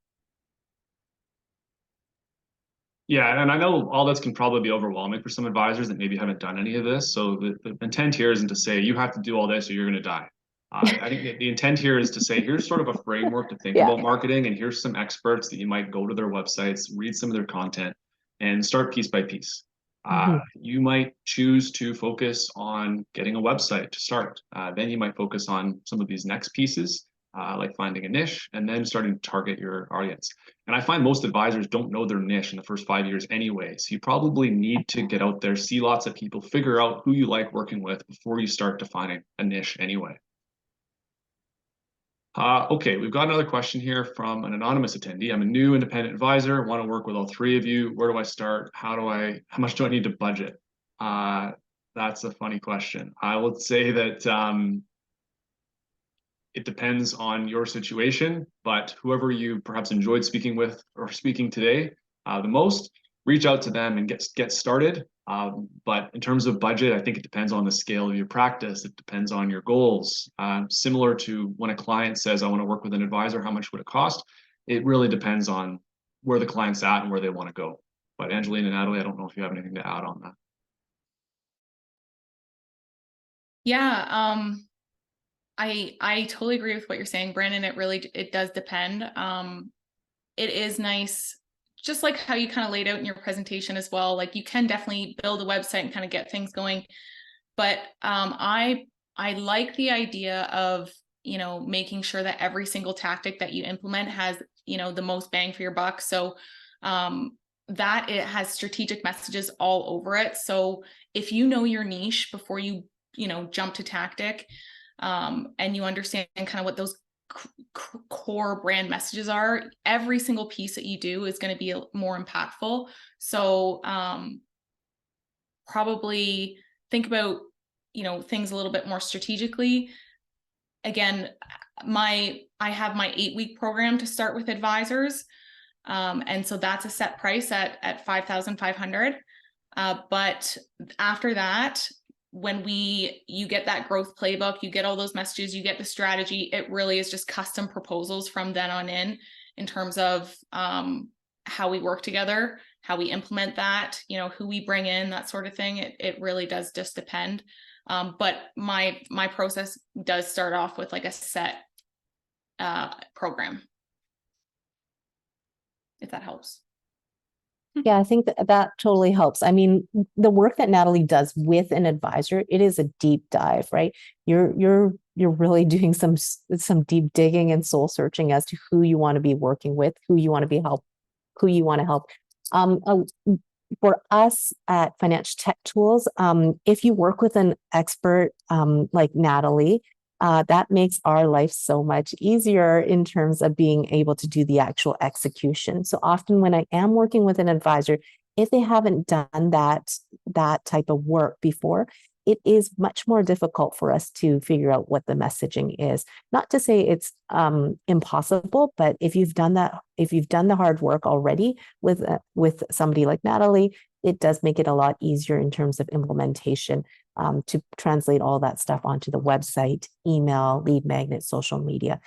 Yeah, and I know all this can probably be overwhelming for some advisors that maybe haven't done any of this. So the intent here isn't to say you have to do all this or you're going to die. I think the intent here is to say here's sort of a framework to think Yeah. about marketing, and here's some experts that you might go to their websites, read some of their content, and start piece by piece. You might choose to focus on getting a website to start. Then you might focus on some of these next pieces, like finding a niche, and then starting to target your audience. And I find most advisors don't know their niche in the first 5 years anyway. So you probably need to get out there, see lots of people, figure out who you like working with before you start defining a niche anyway. Okay, we've got another question here from an anonymous attendee. I'm a new independent advisor, want to work with all 3 of you. Where do I start? How much do I need to budget? That's a funny question. I would say that it depends on your situation, but whoever you perhaps enjoyed speaking with or speaking today the most, reach out to them and get started. But in terms of budget, I think it depends on the scale of your practice. It depends on your goals. Similar to when a client says, I want to work with an advisor, how much would it cost? It really depends on where the client's at and where they want to go. But Angelina and Natalie, I don't know if you have anything to add on that. Yeah, I totally agree with what you're saying, Brandon. It does depend. It is nice, just like how you kind of laid out in your presentation as well. Like you can definitely build a website and kind of get things going. But I like the idea of, you know, making sure that every single tactic that you implement has, you know, the most bang for your buck. So that it has strategic messages all over it. So if you know your niche before you know, jump to tactic, and you understand kind of what those core brand messages are, every single piece that you do is going to be more impactful. So probably think about, you know, things a little bit more strategically. Again, I have my 8-week program to start with advisors. And so that's a set price at $5,500. But after that, when you get that growth playbook, you get all those messages, you get the strategy, it really is just custom proposals from then on in terms of how we work together, how we implement that, you know, who we bring in, that sort of thing. It really does just depend. But my process does start off with like a set program, if that helps. Yeah, I think that totally helps. I mean, the work that Natalie does with an advisor, it is a deep dive, right? You're really doing some deep digging and soul searching as to who you want to be working with, who you want to help. For us at Financial Tech Tools, if you work with an expert like Natalie, that makes our life so much easier in terms of being able to do the actual execution. So often when I am working with an advisor, if they haven't done that type of work before, it is much more difficult for us to figure out what the messaging is. Not to say it's impossible, but if you've done the hard work already with somebody like Natalie, it does make it a lot easier in terms of implementation, to translate all that stuff onto the website, email, lead magnet, social media.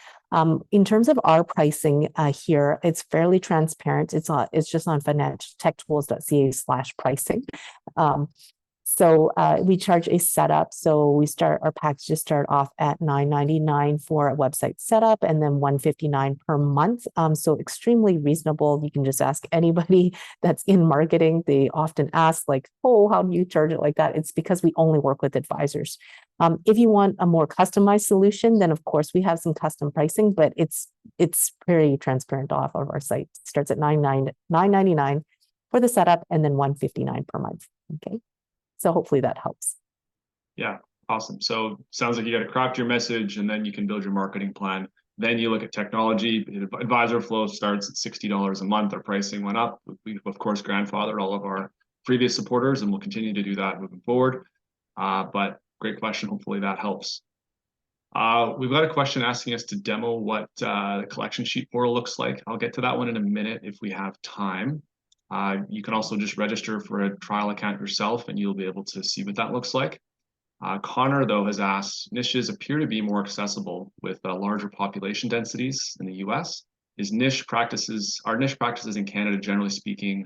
In terms of our pricing here, it's fairly transparent. It's just on financialtechtools.ca/pricing. So we charge a setup. So our packages start off at $9.99 for a website setup, and then $159 per month. So extremely reasonable. You can just ask anybody that's in marketing. They often ask like, "Oh, how do you charge it like that?" It's because we only work with advisors. If you want a more customized solution, then of course we have some custom pricing, but it's pretty transparent off of our site. It starts at $9.99 for the setup, and then $159 per month. Okay. So hopefully that helps. Yeah, awesome. So sounds like you got to craft your message, and then you can build your marketing plan. Then you look at technology. Advisor flow starts at $60 a month. Our pricing went up. We've of course grandfathered all of our previous supporters, and we'll continue to do that moving forward. But great question. Hopefully that helps. We've got a question asking us to demo what the collection sheet portal looks like. I'll get to that one in a minute if we have time. You can also just register for a trial account yourself, and you'll be able to see what that looks like. Connor, though, has asked, niches appear to be more accessible with larger population densities in the US. Are niche practices in Canada, generally speaking,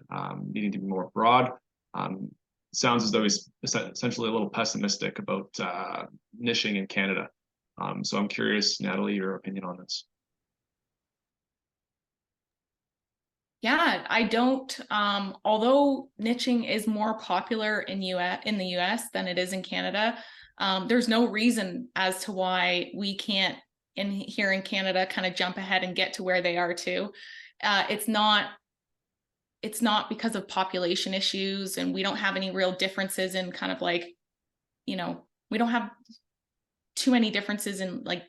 needing to be more broad? Sounds as though he's essentially a little pessimistic about niching in Canada. So I'm curious, Natalie, your opinion on this. Yeah, I don't, although niching is more popular in the US than it is in Canada, there's no reason as to why we can't here in Canada kind of jump ahead and get to where they are too. It's not because of population issues, and we don't have any real differences in kind of like, we don't have too many differences in like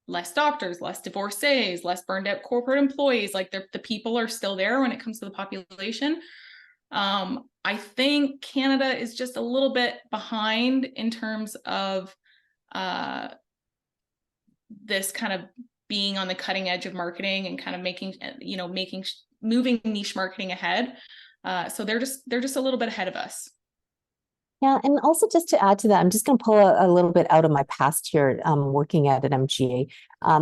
less doctors, less divorcees, less burned out corporate employees. Like the people are still there when it comes to the population. I think Canada is just a little bit behind in terms of this kind of being on the cutting edge of marketing and kind of moving niche marketing ahead. So they're just a little bit ahead of us. Yeah, and also just to add to that, I'm just going to pull a little bit out of my past here, working at an MGA.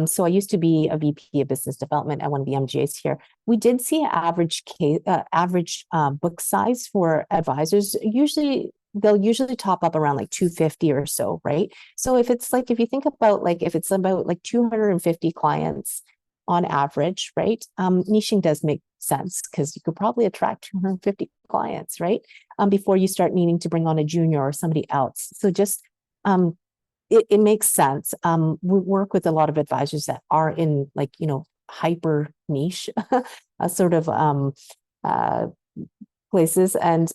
So I used to be a VP of business development at one of the MGAs here. We did see average book size for advisors. They'll usually top up around like 250 or so, right? So if you think about if it's about like 250 clients on average, right? Niching does make sense because you could probably attract 250 clients, right? Before you start needing to bring on a junior or somebody else. So just it makes sense. We work with a lot of advisors that are in hyper niche sort of places, and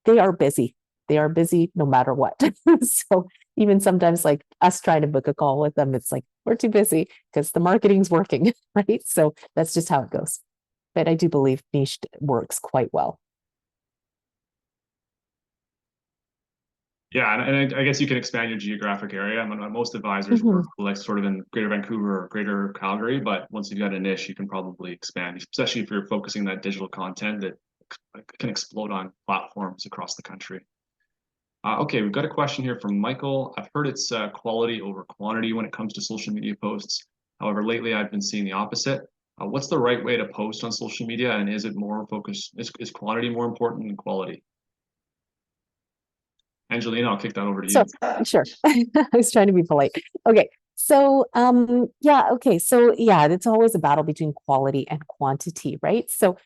they are busy. They are busy no matter what. So even sometimes like us trying to book a call with them, it's like, we're too busy because the marketing's working, right? So that's just how it goes. But I do believe niche works quite well. Yeah, and I guess you can expand your geographic area. I mean, most advisors work like sort of in Greater Vancouver or Greater Calgary, but once you've got a niche, you can probably expand, especially if you're focusing that digital content that can explode on platforms across the country. Okay, we've got a question here from Michael. I've heard it's quality over quantity when it comes to social media posts. However, lately I've been seeing the opposite. What's the right way to post on social media, and is it more focused? Is quantity more important than quality? Angelina, I'll kick that over to you. So, sure. I was trying to be polite. Okay. So, it's always a battle between quality and quantity, right? So,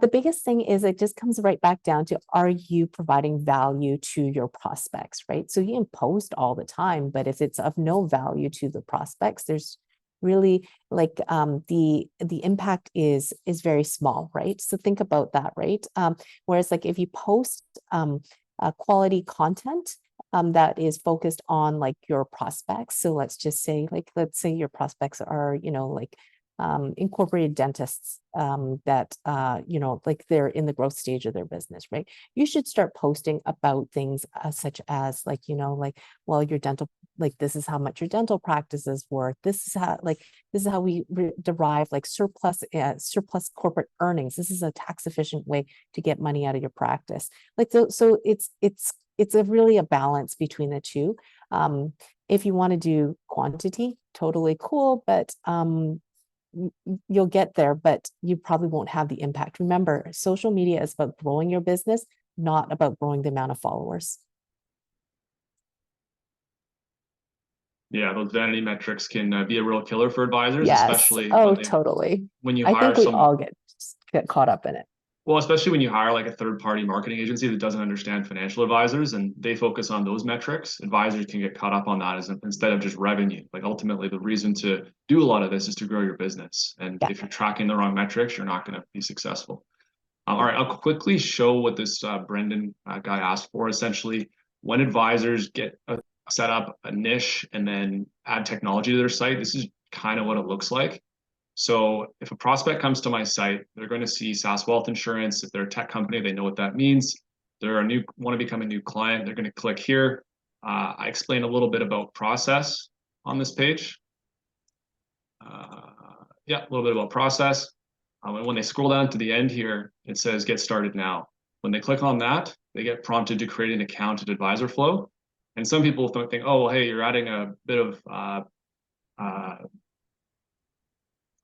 the biggest thing is it just comes right back down to, are you providing value to your prospects, right? So you can post all the time, but if it's of no value to the prospects, there's really the impact is very small, right? So think about that, right? Whereas if you post quality content, that is focused on like your prospects. So let's just say, like, let's say your prospects are, like incorporated dentists that, like they're in the growth stage of their business, right? You should start posting about things such as like, like, well, your dental, like, this is how much your dental practice is worth. This is how we derive like surplus corporate earnings. This is a tax efficient way to get money out of your practice. Like, so it's really a balance between the two. If you want to do quantity, totally cool, but you'll get there, but you probably won't have the impact. Remember, social media is about growing your business, not about growing the amount of followers. Yeah, those vanity metrics can be a real killer for advisors, Yes. especially Totally. when you I hire think we all get caught up in it. Well, especially when you hire like a third-party marketing agency that doesn't understand financial advisors and they focus on those metrics, advisors can get caught up on that instead of just revenue. Like ultimately, the reason to do a lot of this is to grow your business. And if you're tracking the wrong metrics, you're not going to be successful. All right, I'll quickly show what this Brendan guy asked for. Essentially, when advisors get set up a niche and then add technology to their site, this is kind of what it looks like. So if a prospect comes to my site, they're going to see SaaS Wealth Insurance. If they're a tech company, they know what that means. They're want to become a new client. They're going to click here. I explain a little bit about process on this page. Yeah, a little bit about process. And when they scroll down to the end here, it says get started now. When they click on that, they get prompted to create an account at Advisor Flow. And some people think, oh, well, hey, you're adding a bit of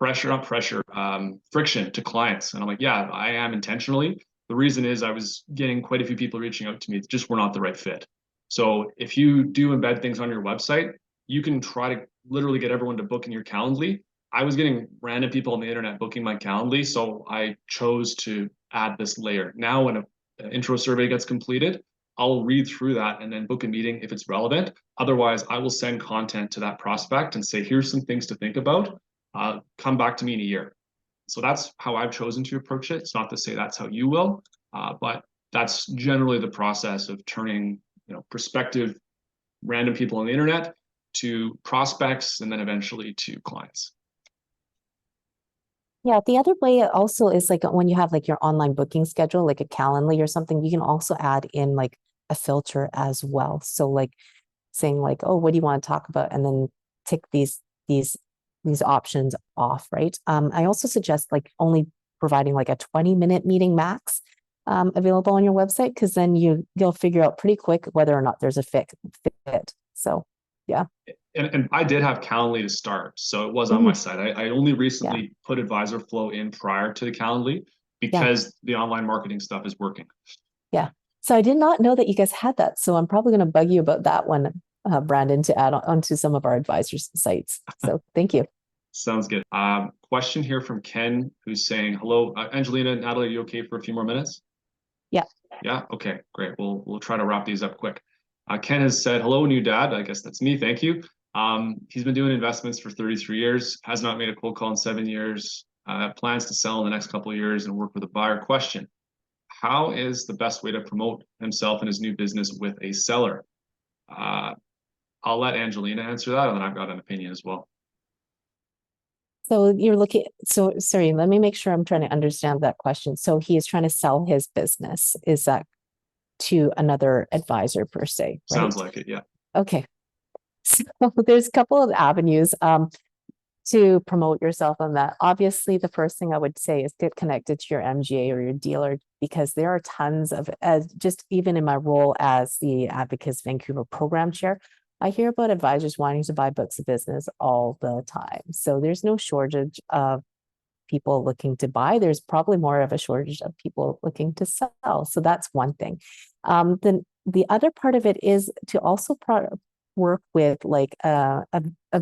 friction to clients. And I'm like, yeah, I am intentionally. The reason is I was getting quite a few people reaching out to me that just were not the right fit. So if you do embed things on your website, you can try to literally get everyone to book in your Calendly. I was getting random people on the internet booking my Calendly, so I chose to add this layer. Now when an intro survey gets completed, I'll read through that and then book a meeting if it's relevant. Otherwise, I will send content to that prospect and say, here's some things to think about. Come back to me in a year. So that's how I've chosen to approach it. It's not to say that's how you will, but that's generally the process of turning, prospective random people on the internet to prospects and then eventually to clients. Yeah, the other way also is like when you have like your online booking schedule, like a Calendly or something, you can also add in like a filter as well. So like saying like, oh, what do you want to talk about? And then tick these options off, right? I also suggest like only providing like a 20-minute meeting max available on your website, because then you'll figure out pretty quick whether or not there's a fit. So yeah. And I did have Calendly to start, so it was on my site. I only recently put Advisor Flow in prior to the Calendly because the online marketing stuff is working. Yeah. So I did not know that you guys had that. So I'm probably going to bug you about that one, Brandon, to add on to some of our advisors' sites. So thank you. Sounds good. Question here from Ken, who's saying, hello, Angelina, Natalie, are you okay for a few more minutes? Yeah. Yeah. Okay, great. We'll try to wrap these up quick. Ken has said, hello, new dad. I guess that's me. Thank you. He's been doing investments for 33 years, has not made a cold call in 7 years, plans to sell in the next couple of years and work with a buyer. Question: how is the best way to promote himself and his new business with a seller? I'll let Angelina answer that, and then I've got an opinion as well. So sorry, let me make sure I'm trying to understand that question. So he is trying to sell his business. Is that to another advisor per se? Right? Sounds like it, yeah. Okay. So there's a couple of avenues to promote yourself on that. Obviously, the first thing I would say is get connected to your MGA or your dealer, because there are tons of, just even in my role as the Advocates Vancouver program chair, I hear about advisors wanting to buy books of business all the time. So there's no shortage of people looking to buy. There's probably more of a shortage of people looking to sell. So that's one thing. Then the other part of it is to also work with like a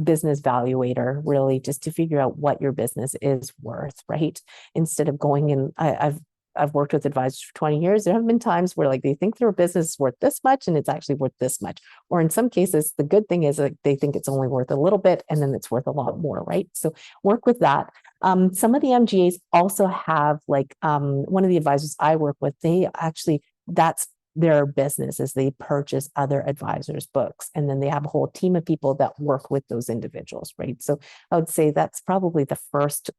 business valuator, really, just to figure out what your business is worth, right? Instead of going in, I've worked with advisors for 20 years. There have been times where like they think their business is worth this much and it's actually worth this much. Or in some cases, the good thing is like they think it's only worth a little bit and then it's worth a lot more, right? So work with that. Some of the MGAs also have like one of the advisors I work with, they actually, that's their business is they purchase other advisors' books, and then they have a whole team of people that work with those individuals, right? So I would say that's probably the first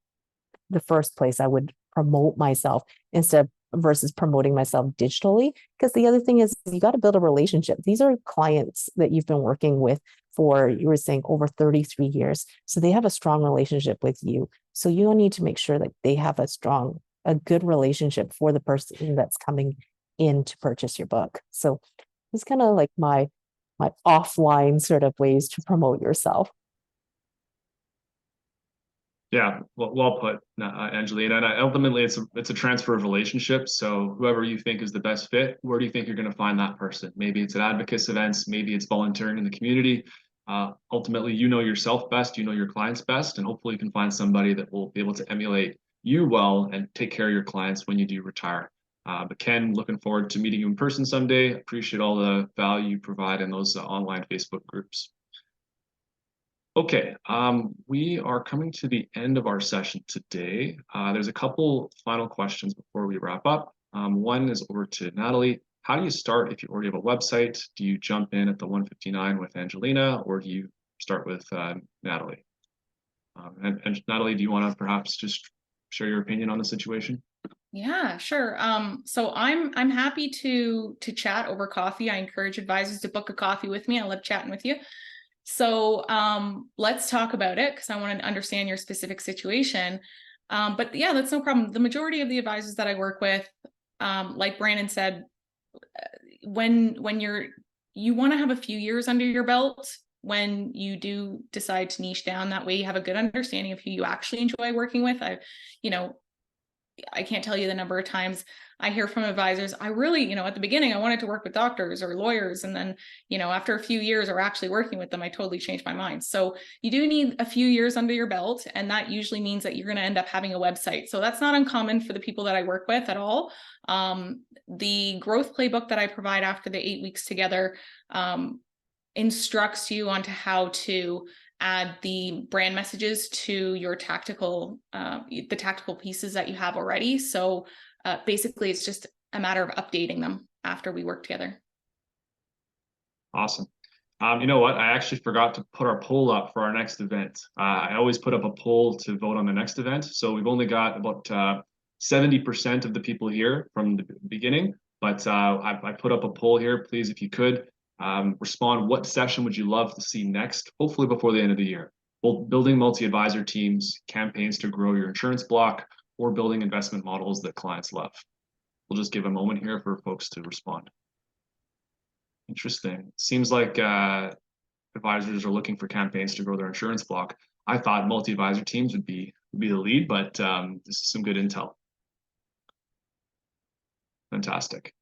place I would promote myself instead versus promoting myself digitally. Because the other thing is you got to build a relationship. These are clients that you've been working with for, you were saying, over 33 years. So they have a strong relationship with you. So you need to make sure that they have a good relationship for the person that's coming in to purchase your book. So it's kind of like my offline sort of ways to promote yourself. Yeah, well put, Angelina. And ultimately, it's a transfer of relationships. So whoever you think is the best fit, where do you think you're going to find that person? Maybe it's at advocacy events, maybe it's volunteering in the community. Ultimately, you know yourself best, you know your clients best, and hopefully you can find somebody that will be able to emulate you well and take care of your clients when you do retire. But Ken, looking forward to meeting you in person someday. Appreciate all the value you provide in those online Facebook groups. Okay, we are coming to the end of our session today. There's a couple final questions before we wrap up. One is over to Natalie. How do you start if you already have a website? Do you jump in at the 159 with Angelina, or do you start with Natalie? And Natalie, do you want to perhaps just share your opinion on the situation? Yeah, sure. So I'm happy to chat over coffee. I encourage advisors to book a coffee with me. I love chatting with you. So let's talk about it, because I want to understand your specific situation. But yeah, that's no problem. The majority of the advisors that I work with, like Brandon said, when you want to have a few years under your belt when you do decide to niche down. That way you have a good understanding of who you actually enjoy working with. I can't tell you the number of times I hear from advisors, I really, at the beginning, I wanted to work with doctors or lawyers. And then, after a few years or actually working with them, I totally changed my mind. So you do need a few years under your belt. And that usually means that you're going to end up having a website. So that's not uncommon for the people that I work with at all. The growth playbook that I provide after the 8 weeks together instructs you onto how to add the brand messages to your the tactical pieces that you have already. So basically, it's just a matter of updating them after we work together. Awesome. You know what? I actually forgot to put our poll up for our next event. I always put up a poll to vote on the next event. So we've only got about 70% of the people here from the beginning, but I put up a poll here. Please, if you could, respond. What session would you love to see next? Hopefully before the end of the year. Both building multi-advisor teams, campaigns to grow your insurance block, or building investment models that clients love. We'll just give a moment here for folks to respond. Interesting. Seems like advisors are looking for campaigns to grow their insurance block. I thought multi-advisor teams would be the lead, but this is some good intel. Fantastic.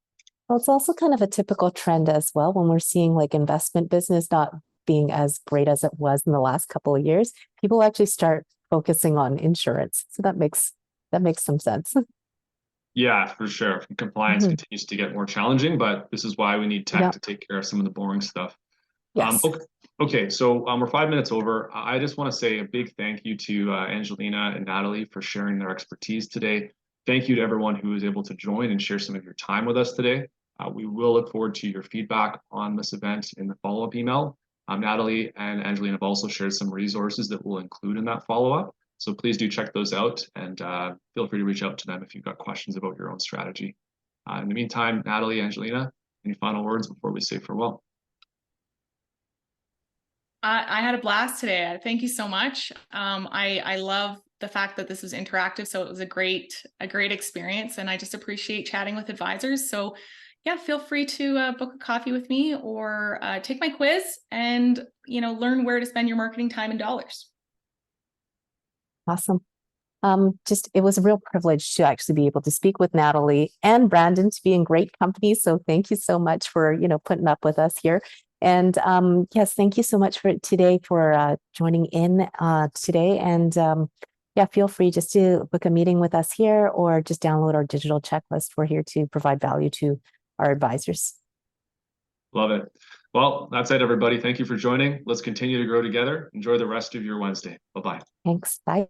Well, it's also kind of a typical trend as well when we're seeing like investment business not being as great as it was in the last couple of years. People actually start focusing on insurance. So that makes some sense. Yeah, for sure. Compliance continues to get more challenging, but this is why we need tech to take care of some of the boring stuff. Yes. Okay, so we're 5 minutes over. I just want to say a big thank you to Angelina and Natalie for sharing their expertise today. Thank you to everyone who was able to join and share some of your time with us today. We will look forward to your feedback on this event in the follow-up email. Natalie and Angelina have also shared some resources that we'll include in that follow-up. So please do check those out, and feel free to reach out to them if you've got questions about your own strategy. In the meantime, Natalie, Angelina, any final words before we say farewell? I had a blast today. Thank you so much. I love the fact that this was interactive. So it was a great experience, and I just appreciate chatting with advisors. So yeah, feel free to book a coffee with me or take my quiz and, learn where to spend your marketing time and dollars. Awesome. It was a real privilege to actually be able to speak with Natalie and Brandon, to be in great company. So thank you so much for, putting up with us here. And yes, thank you so much for today, for joining in today. And yeah, feel free just to book a meeting with us here or just download our digital checklist. We're here to provide value to our advisors. Love it. Well, that's it, everybody. Thank you for joining. Let's continue to grow together. Enjoy the rest of your Wednesday. Bye-bye. Thanks. Bye.